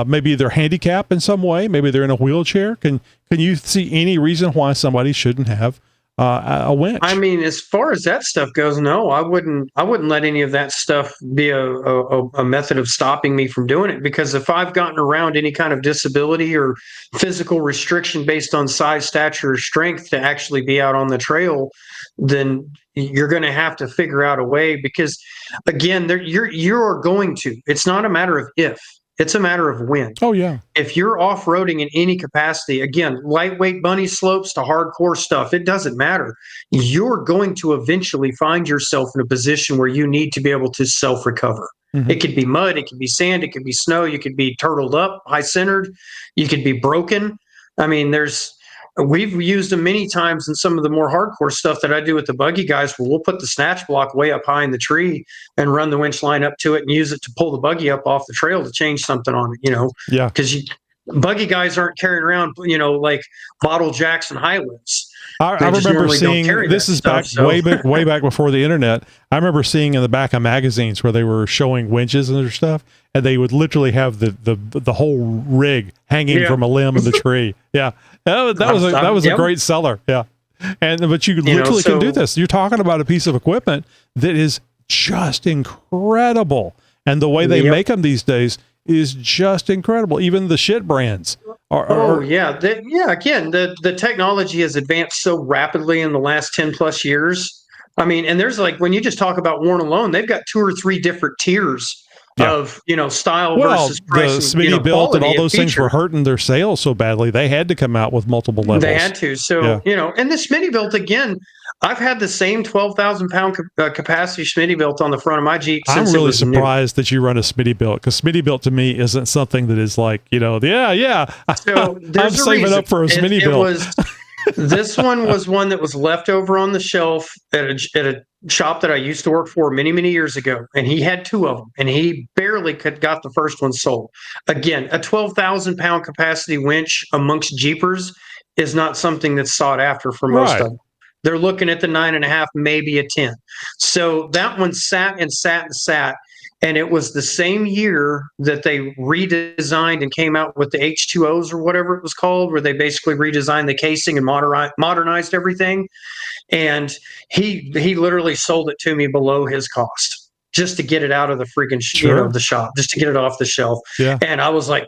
maybe they're handicapped in some way. Maybe they're in a wheelchair. Can you see any reason why somebody shouldn't have a winch? I mean, as far as that stuff goes, no, I wouldn't let any of that stuff be a method of stopping me from doing it, because if I've gotten around any kind of disability or physical restriction based on size, stature, or strength to actually be out on the trail, then you're going to have to figure out a way, because again, you're going to, it's not a matter of if, it's a matter of when. Oh, yeah. If you're off-roading in any capacity, again, lightweight bunny slopes to hardcore stuff, it doesn't matter. You're going to eventually find yourself in a position where you need to be able to self-recover. Mm-hmm. It could be mud, it could be sand, it could be snow, you could be turtled up, high-centered, you could be broken. I mean, we've used them many times in some of the more hardcore stuff that I do with the buggy guys, where we'll put the snatch block way up high in the tree and run the winch line up to it and use it to pull the buggy up off the trail to change something on it, Yeah. Because buggy guys aren't carrying around, like bottle jacks and high lifts. I remember seeing, this is way back before the internet. I remember seeing in the back of magazines where they were showing winches and their stuff, and they would literally have the whole rig hanging from a limb of the tree. Yeah. That was a great seller. Yeah. But you literally can do this. You're talking about a piece of equipment that is just incredible. And the way they make them these days is just incredible. Even the shit brands again, the technology has advanced so rapidly in the last 10 plus years. I mean, and there's when you just talk about Warren alone, they've got 2 or 3 different tiers of style versus price. The Smitty built and all those things were hurting their sales so badly, they had to come out with multiple levels. They had to. So and the Smitty built, again, I've had the same 12,000 pound capacity Smitty built on the front of my Jeep since I'm really surprised that you run a Smitty built, because Smitty built to me isn't something that is So I'm saving up for a Smitty built. This one was one that was left over on the shelf at a shop that I used to work for many, many years ago. And he had 2 of them, and he barely got the first one sold. Again, a 12,000 pound capacity winch amongst Jeepers is not something that's sought after for most of them. They're looking at the 9.5, maybe a 10. So that one sat and sat and sat. And it was the same year that they redesigned and came out with the H2Os or whatever it was called, where they basically redesigned the casing and modernized everything. And he literally sold it to me below his cost just to get it out of the freaking the shop, just to get it off the shelf. Yeah. And I was like,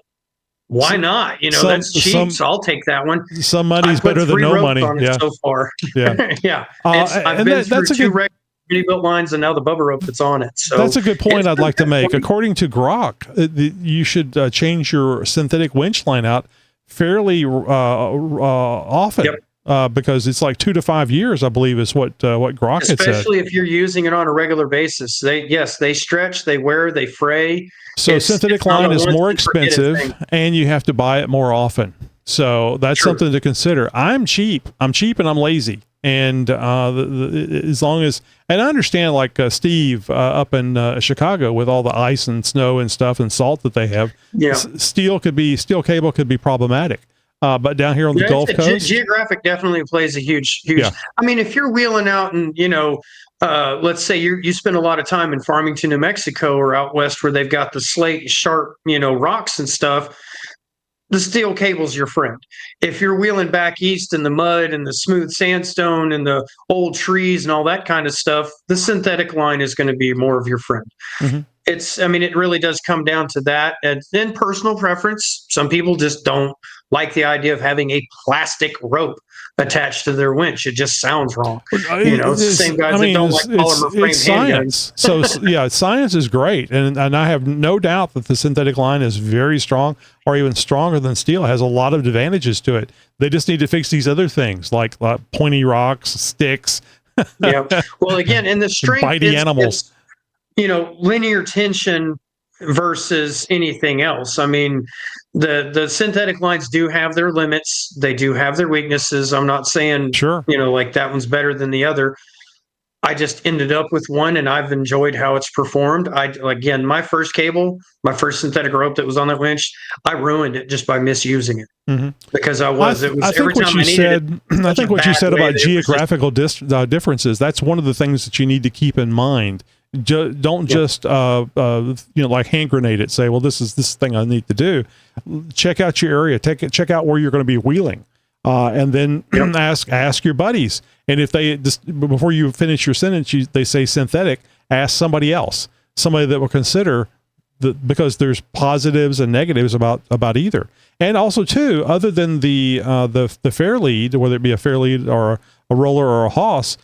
why not? That's cheap, so I'll take that one. Some money's better than no money. So far. Yeah. Yeah. I've been through 2 regular built lines and now the Bubba rope that's on it. So that's a good point I'd like to make. According to Grok, you should change your synthetic winch line out fairly often. Yep. because it's like 2 to 5 years, I believe, is what Grok had said. Especially if you're using it on a regular basis. They stretch, they wear, they fray. So synthetic line is more expensive, and you have to buy it more often. So that's something to consider. I'm cheap, and I'm lazy. And as long as, and I understand, like Steve up in Chicago with all the ice and snow and stuff and salt that they have, steel cable could be problematic. But down here on the Gulf Coast, geographic definitely plays a huge. I mean, if you're wheeling out and let's say you spend a lot of time in Farmington, New Mexico, or out west where they've got the slate sharp, rocks and stuff. The steel cable's your friend. If you're wheeling back east in the mud and the smooth sandstone and the old trees and all that kind of stuff, the synthetic line is going to be more of your friend. Mm-hmm. It really does come down to that. And then personal preference. Some people just don't like the idea of having a plastic rope attached to their winch. It just sounds wrong. It's the same guys that don't like polymer frame handguns. So science is great, and I have no doubt that the synthetic line is very strong, or even stronger than steel. It has a lot of advantages to it. They just need to fix these other things like pointy rocks, sticks. Yeah. Well, again, and the strength, bitey animals. Linear tension versus anything else. I mean, the synthetic lines do have their limits. They do have their weaknesses. I'm not saying, like that one's better than the other. I just ended up with one, and I've enjoyed how it's performed. My first synthetic rope that was on that winch, I ruined it just by misusing it because I think what you said about geographical differences, that's one of the things that you need to keep in mind. Don't just like hand grenade it. Say, well, this is this thing I need to do. Check out your area. Check out where you're going to be wheeling, and then ask your buddies. And if they just before you finish your sentence, they say synthetic, ask somebody else, somebody that will consider because there's positives and negatives about either. And also too, other than the fair lead, whether it be a fair lead or a roller or a Haas,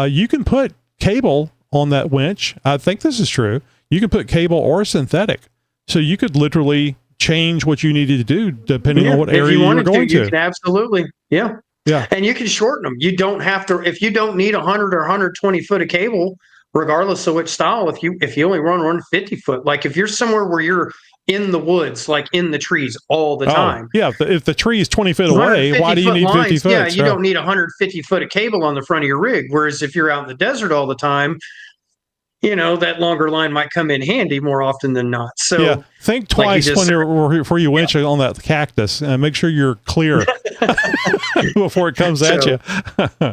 you can put cable on that winch. I think this is true. You can put cable or synthetic. So you could literally change what you needed to do depending on what area you were going to. You can absolutely. Yeah. Yeah. And you can shorten them. You don't have to, if you don't need 100 or 120 foot of cable, regardless of which style, if you only run 50 foot, like if you're somewhere where you're in the woods, like in the trees all the time. Yeah. If the tree is 20 feet away, why do you need 50 foot? Yeah. You don't need 150 foot of cable on the front of your rig. Whereas if you're out in the desert all the time, that longer line might come in handy more often than not. So think twice before you winch on that cactus, and make sure you're clear before it comes at you.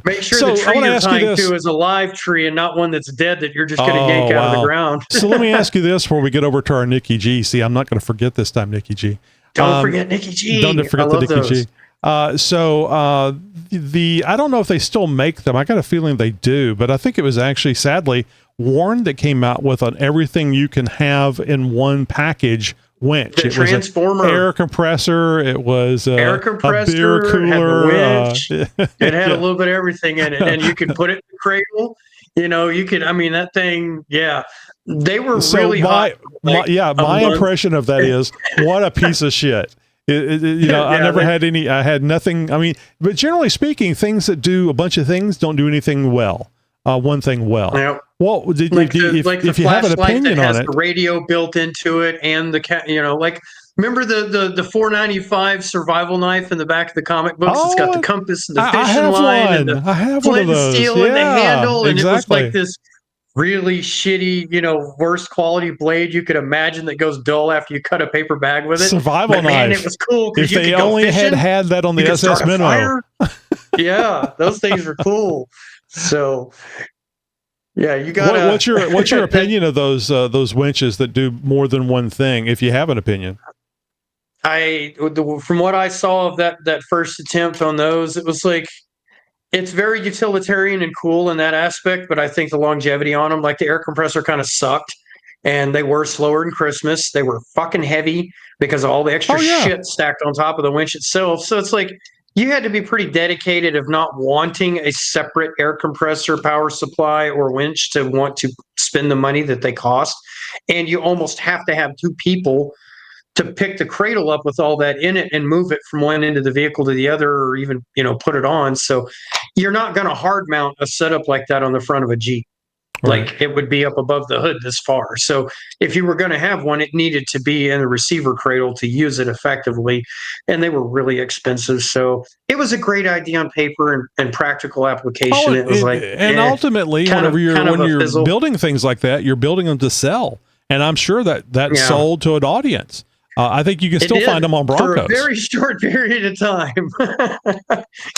Make sure the tree you're tying to is a live tree and not one that's dead that you're just going to yank out of the ground. So let me ask you this before we get over to our Nikki G. See, I'm not going to forget this time, Nikki G. Don't forget Nikki G. Don't forget the Nikki G. I don't know if they still make them. I got a feeling they do, but I think it was actually, sadly, Warren that came out with an everything you can have in one package winch. The transformer, air compressor. It was air compressor, a beer cooler. Winch. It had a little bit of everything in it, and you could put it in the cradle. You could. I mean, that thing. Yeah, they were really hot. My impression of that is what a piece of shit. I never had any. I had nothing. I mean, but generally speaking, things that do a bunch of things don't do anything well. One thing well. Yeah. Well, if you have an opinion that has on it, the radio built into it, and remember the 495 survival knife in the back of the comic books? It's got the compass and the fishing line and the flint and steel and the handle, and it was like this really shitty, worst quality blade you could imagine that goes dull after you cut a paper bag with it. Survival knife. Man, it was cool. If they only had that on the SS Minnow. Yeah, those things were cool. So, yeah, you got. What's your opinion of those winches that do more than one thing? If you have an opinion, from what I saw of that first attempt on those, it was like it's very utilitarian and cool in that aspect. But I think the longevity on them, like the air compressor, kind of sucked, and they were slower than Christmas. They were fucking heavy because of all the extra shit stacked on top of the winch itself. So it's like. You had to be pretty dedicated of not wanting a separate air compressor, power supply, or winch to want to spend the money that they cost. And you almost have to have two people to pick the cradle up with all that in it and move it from one end of the vehicle to the other, or even, put it on. So you're not going to hard mount a setup like that on the front of a Jeep. Right. Like it would be up above the hood this far. So if you were going to have one, it needed to be in a receiver cradle to use it effectively. And they were really expensive. So it was a great idea on paper and practical application. It was ultimately, whenever you're building things like that, you're building them to sell. And I'm sure that sold to an audience. I think you can still find them on Broncos for a very short period of time,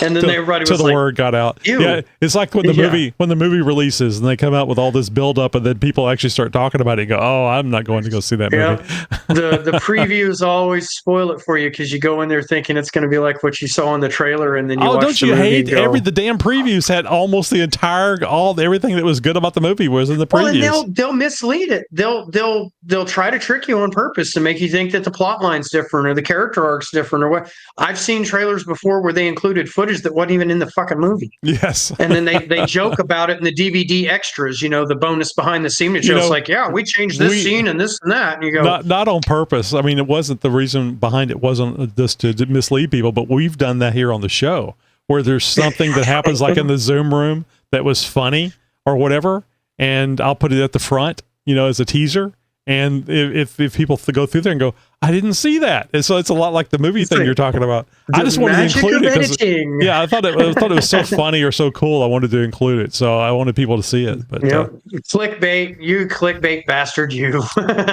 and then everybody was till the word got out. Ew. Yeah, it's like when the movie releases and they come out with all this build up, and then people actually start talking about it and go, "Oh, I'm not going to go see that movie." The previews always spoil it for you because you go in there thinking it's going to be like what you saw in the trailer, and then you watch don't the you movie hate the damn previews had almost the entire everything that was good about the movie was in the previews. Well, and they'll mislead it. They'll try to trick you on purpose to make you think that the plot line's different or the character arc's different or what. I've seen trailers before where they included footage that wasn't even in the fucking movie. Yes. And then they joke about it in the DVD extras, the bonus behind the scene. It's just like, we changed this scene and this and that. And you go, not on purpose. I mean, it wasn't the reason behind it wasn't just to mislead people, but we've done that here on the show where there's something that happens like in the Zoom room that was funny or whatever. And I'll put it at the front, as a teaser. And if people go through there and go, I didn't see that. And so it's a lot like the movie thing you're talking about. I just wanted to include it. I thought it was so funny or so cool. I wanted to include it. So I wanted people to see it. But clickbait, you clickbait bastard, you.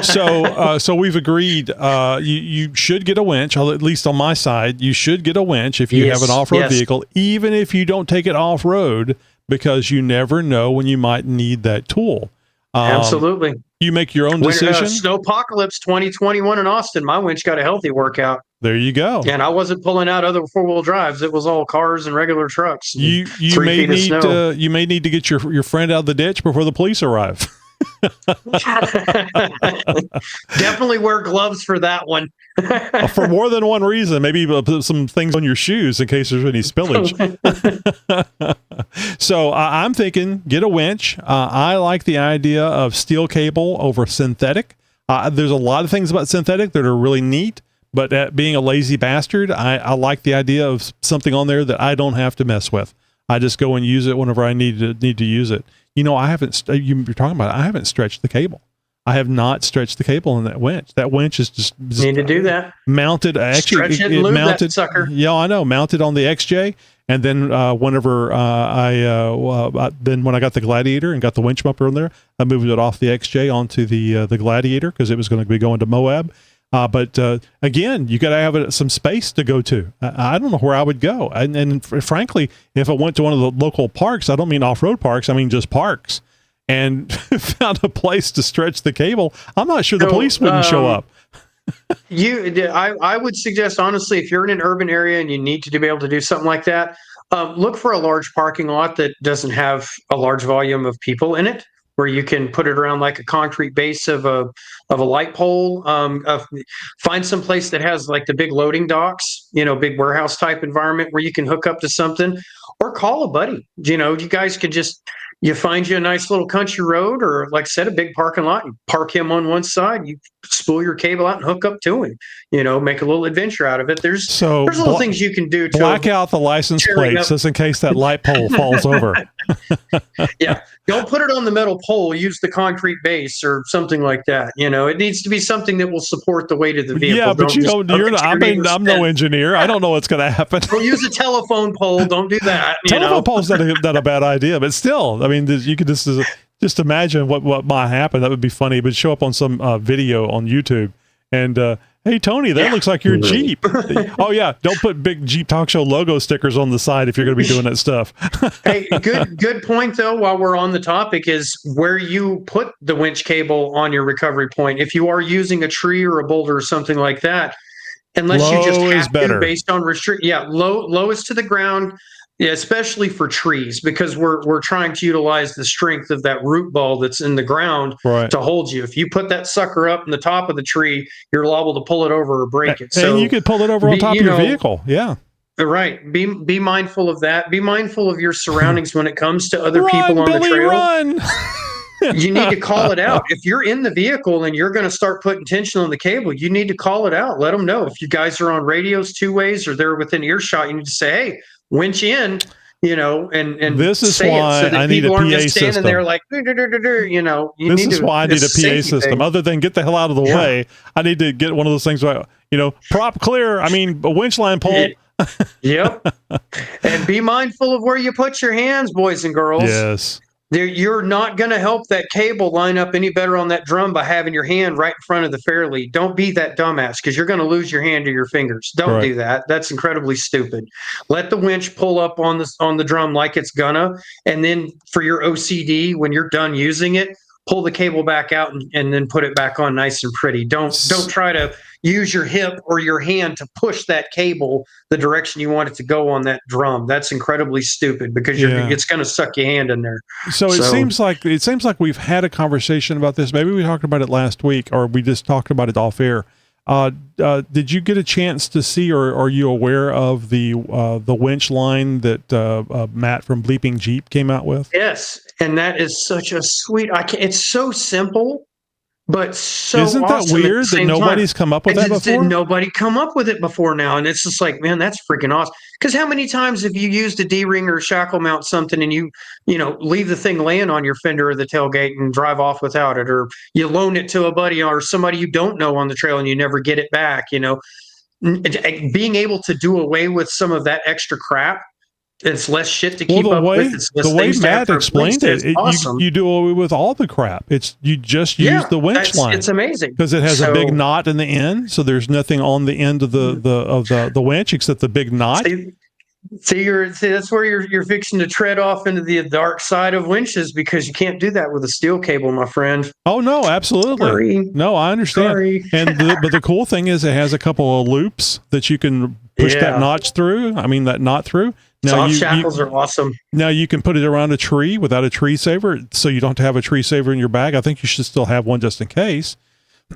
So we've agreed. You should get a winch. At least on my side, you should get a winch if you have an off-road vehicle, even if you don't take it off-road, because you never know when you might need that tool. Absolutely. You make your own decision. Snowpocalypse 2021 in Austin, my winch got a healthy workout. There you go. And I wasn't pulling out other four-wheel drives. It was all cars and regular trucks. You may need to get your friend out of the ditch before the police arrive. Definitely wear gloves for that one. For more than one reason. Maybe put some things on your shoes in case there's any spillage. So I'm thinking get a winch. I like the idea of steel cable over synthetic. There's a lot of things about synthetic that are really neat, but being a lazy bastard, I like the idea of something on there that I don't have to mess with. I just go and use it whenever I need to use it. I haven't. You're talking about. I haven't stretched the cable. I have not stretched the cable in that winch. That winch is just need to do that. Mounted. Actually, stretch it and lube mounted. That sucker. Yeah, I know. Mounted on the XJ, and then whenever then when I got the Gladiator and got the winch bumper in there, I moved it off the XJ onto the Gladiator because it was going to be going to Moab. But again, you got to have some space to go to. I don't know where I would go. And frankly, if I went to one of the local parks, I don't mean off-road parks, I mean just parks, and found a place to stretch the cable, I'm not sure the police wouldn't show up. I would suggest, honestly, if you're in an urban area and you need to be able to do something like that, look for a large parking lot that doesn't have a large volume of people in it, where you can put it around like a concrete base of a light pole. Find some place that has like the big loading docks, big warehouse type environment where you can hook up to something, or call a buddy. You guys could you find you a nice little country road, or like I said, a big parking lot. You park him on one side, you spool your cable out and hook up to him. Make a little adventure out of it. There's little things you can do to black out the license plates just in case that light pole falls over. Yeah, don't put it on the metal pole. Use the concrete base or something like that. It needs to be something that will support the weight of the vehicle. Yeah, but I'm no engineer. I don't know what's going to happen. Don't use a telephone pole. Don't do that. Telephone pole's not a bad idea, but still, I mean, you could just imagine what might happen. That would be funny. But show up on some video on YouTube and. Hey, Tony, that looks like your Jeep. Oh, yeah. Don't put big Jeep Talk Show logo stickers on the side if you're going to be doing that stuff. Hey, good point, though, while we're on the topic, is where you put the winch cable on your recovery point. If you are using a tree or a boulder or something like that, unless you just have to based on restrict. Yeah, lowest to the ground. Yeah, especially for trees, because we're trying to utilize the strength of that root ball that's in the ground to hold you. If you put that sucker up in the top of the tree, you're liable to pull it over or break it. So you could pull it over on top of your vehicle. Yeah. Right. Be mindful of that. Be mindful of your surroundings when it comes to other people on the trail. Run. You need to call it out. If you're in the vehicle and you're going to start putting tension on the cable, you need to call it out. Let them know. If you guys are on radios two ways or they're within earshot, you need to say, hey, winch in, and this is say why it so that I need people a aren't PA just standing system. there like, This is why I need a PA system. Other than get the hell out of the way, I need to get one of those things where, prop clear. I mean, a winch line pull. Yep. And be mindful of where you put your hands, boys and girls. Yes. You're not going to help that cable line up any better on that drum by having your hand right in front of the fairlead. Don't be that dumbass because you're going to lose your hand or your fingers. Don't do that. That's incredibly stupid. Let the winch pull up on the drum like it's gonna, and then for your OCD, when you're done using it, pull the cable back out and then put it back on nice and pretty. Don't try to use your hip or your hand to push that cable the direction you want it to go on that drum. That's incredibly stupid because it's going to suck your hand in there. So it seems like we've had a conversation about this. Maybe we talked about it last week, or we just talked about it off air. Did you get a chance to see, or are you aware of the winch line that Matt from Bleeping Jeep came out with? Yes, and that is such a sweet. It's so simple, but so isn't that awesome weird that nobody's come up with that before? Did nobody come up with it before now? And it's just like, man, that's freaking awesome. Because how many times have you used a D-ring or a shackle mount something and you leave the thing laying on your fender or the tailgate and drive off without it, or you loan it to a buddy or somebody you don't know on the trail and you never get it back? Being able to do away with some of that extra crap. It's less shit to keep up with. The way Matt explained it, awesome. You do away with all the crap. You just use the winch line. It's amazing because it has a big knot in the end, so there's nothing on the end of the winch except the big knot. See, that's where you're fixing to tread off into the dark side of winches because you can't do that with a steel cable, my friend. Oh no, absolutely. Sorry. No, I understand. Sorry. But the cool thing is it has a couple of loops that you can push that knot through. Now soft shackles are awesome. Now you can put it around a tree without a tree saver, so you don't have to have a tree saver in your bag. I think you should still have one just in case.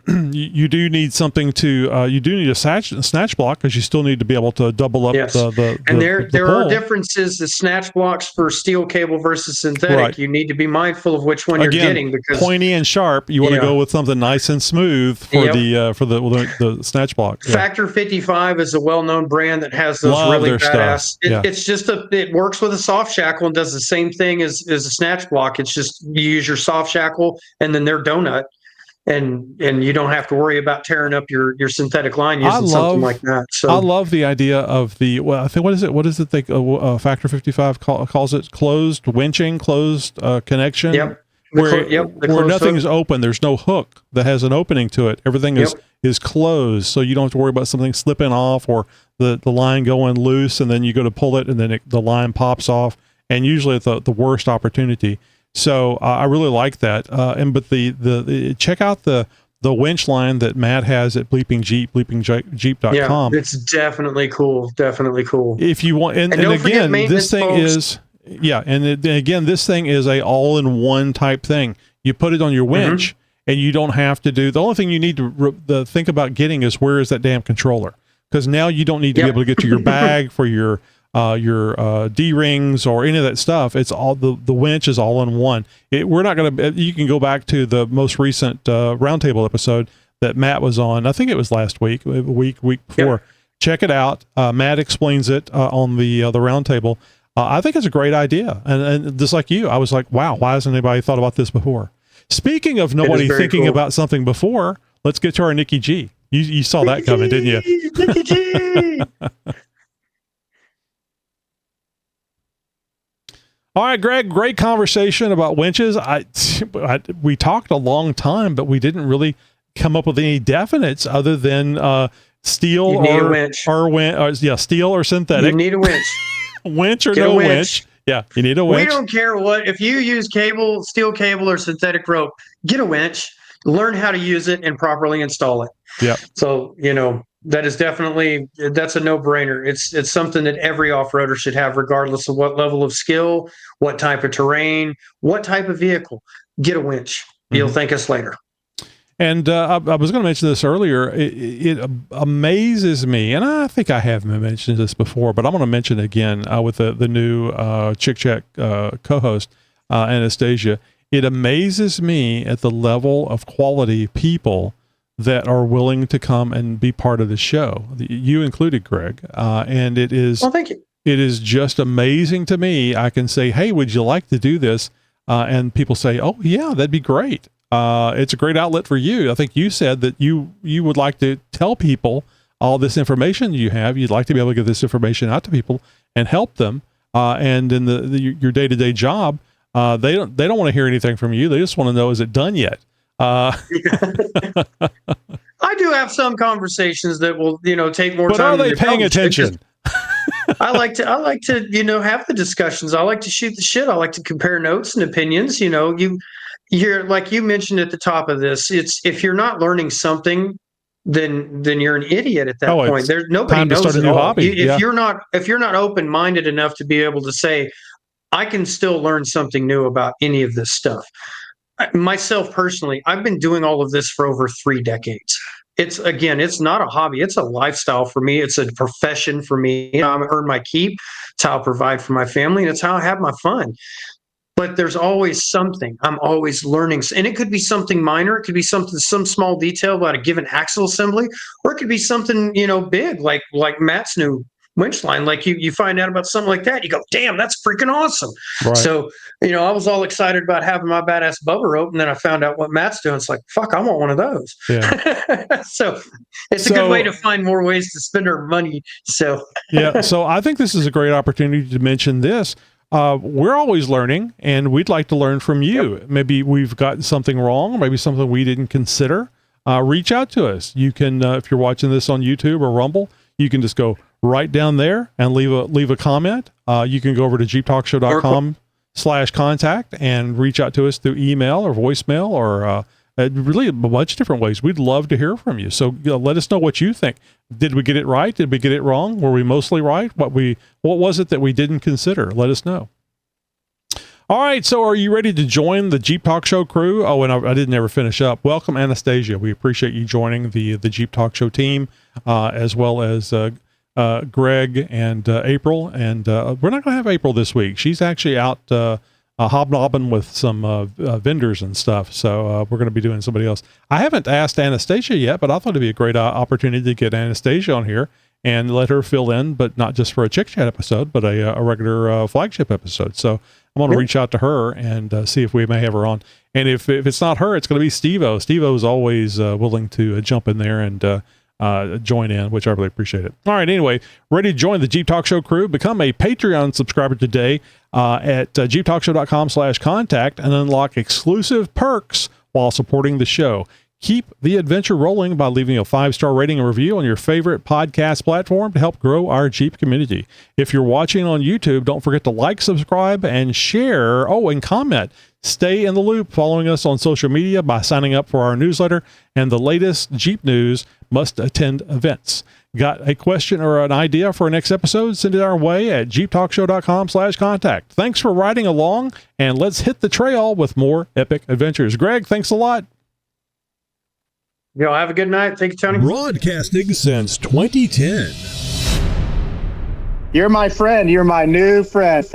You do need something to. You do need a snatch block because you still need to be able to double up the. And there are differences. The snatch blocks for steel cable versus synthetic. Right. You need to be mindful of which one you're getting because pointy and sharp. You want to go with something nice and smooth for the snatch block. Factor 55 is a well-known brand that has those really badass. It's just it works with a soft shackle and does the same thing as a snatch block. It's just you use your soft shackle and then their donut. And you don't have to worry about tearing up your synthetic line using something like that. So I love the idea of I think what is it they Factor 55 calls it closed winching, closed connection. Yep. Where nothing's open. There's no hook that has an opening to it. Everything is closed, so you don't have to worry about something slipping off or the line going loose, and then you go to pull it, and then the line pops off. And usually at the worst opportunity. So I really like that. But the check out the winch line that Matt has at Bleeping Jeep, bleepingjeep.com. Yeah, it's definitely cool. Definitely cool. If you want, and again, this thing is this thing is a all-in-one type thing. You put it on your winch, and you don't have to do. The only thing you need to think about getting is where is that damn controller? Because now you don't need to be able to get to your bag for your D-rings or any of that stuff. It's all the winch is all in one. We're not going to, you can go back to the most recent roundtable episode that Matt was on. I think it was last week before. Yep. Check it out. Matt explains it on the roundtable. I think it's a great idea. And just like you, I was like, wow, why hasn't anybody thought about this before? Speaking of nobody thinking about something before, let's get to our Nikki G. You saw that coming, didn't you? Nikki G! All right, Greg, great conversation about winches. We talked a long time, but we didn't really come up with any definites other than steel steel or synthetic. You need a winch. Winch or no winch. Yeah, you need a winch. We don't care if you use steel cable or synthetic rope, get a winch, learn how to use it and properly install it. Yeah. So, that's a no-brainer. It's something that every off-roader should have, regardless of what level of skill, what type of terrain, what type of vehicle. Get a winch. You'll thank us later. And I was going to mention this earlier. It amazes me, and I think I have mentioned this before, but I'm going to mention it again with the new Chick Chat co-host, Anastasia. it amazes me at the level of quality people that are willing to come and be part of the show, you included, Greg. And it is, Well, thank you. It is just amazing to me. I can say, hey, would you like to do this? And people say, oh yeah, that'd be great. It's a great outlet for you. I think you said that you would like to tell people all this information you have. You'd like to be able to get this information out to people and help them. And in your day-to-day job, they don't want to hear anything from you. They just want to know, is it done yet? I do have some conversations that will, take more but time. But are they paying attention? I like to, have the discussions. I like to shoot the shit. I like to compare notes and opinions. You're like you mentioned at the top of this. It's if you're not learning something, then you're an idiot at that point. There's nobody knows it all. Hobby. If you're not open-minded enough to be able to say, I can still learn something new about any of this stuff. Myself personally, I've been doing all of this for over 3 decades. It's not a hobby. It's a lifestyle for me. It's a profession for me. I earn my keep. It's how I provide for my family. And it's how I have my fun. But there's always something. I'm always learning. And it could be something minor. It could be some small detail about a given axle assembly, or it could be something, big, like Matt's new winch line. Like you find out about something like that. You go, damn, that's freaking awesome. Right. So, I was all excited about having my badass Bubba rope. And then I found out what Matt's doing. It's like, fuck, I want one of those. Yeah. So it's a good way to find more ways to spend our money. So, yeah. So I think this is a great opportunity to mention this. We're always learning, and we'd like to learn from you. Yep. Maybe we've gotten something wrong, or maybe something we didn't consider. Reach out to us. You can, if you're watching this on YouTube or Rumble, you can just go right down there and leave a comment. You can go over to xjtalk.com/contact and reach out to us through email or voicemail or really a bunch of different ways. We'd love to hear from you. So let us know what you think. Did we get it right? Did we get it wrong? Were we mostly right? What was it that we didn't consider? Let us know. All right. So are you ready to join the Jeep Talk Show crew? Oh, and I didn't ever finish up. Welcome, Anastasia. We appreciate you joining the Jeep Talk Show team, as well as Greg and April. And we're not going to have April this week. She's actually out hobnobbing with some vendors and stuff. So we're going to be doing somebody else. I haven't asked Anastasia yet, but I thought it'd be a great opportunity to get Anastasia on here and let her fill in, but not just for a Chick Chat episode, but a regular flagship episode. So I'm going to reach out to her and see if we may have her on. And if it's not her, it's going to be Steve-O. Steve-O is always willing to jump in there and join in, which I really appreciate it. All right. Anyway, ready to join the Jeep Talk Show crew? Become a Patreon subscriber today at xjtalk.com/contact and unlock exclusive perks while supporting the show. Keep the adventure rolling by leaving a 5-star rating and review on your favorite podcast platform to help grow our Jeep community. If you're watching on YouTube, don't forget to like, subscribe, and share. Oh, and comment. Stay in the loop following us on social media by signing up for our newsletter and the latest Jeep news, must-attend events. Got a question or an idea for our next episode? Send it our way at jeeptalkshow.com/contact. Thanks for riding along, and let's hit the trail with more epic adventures. Greg, thanks a lot. Have a good night. Thank you, Tony. Broadcasting since 2010. You're my friend. You're my new friend.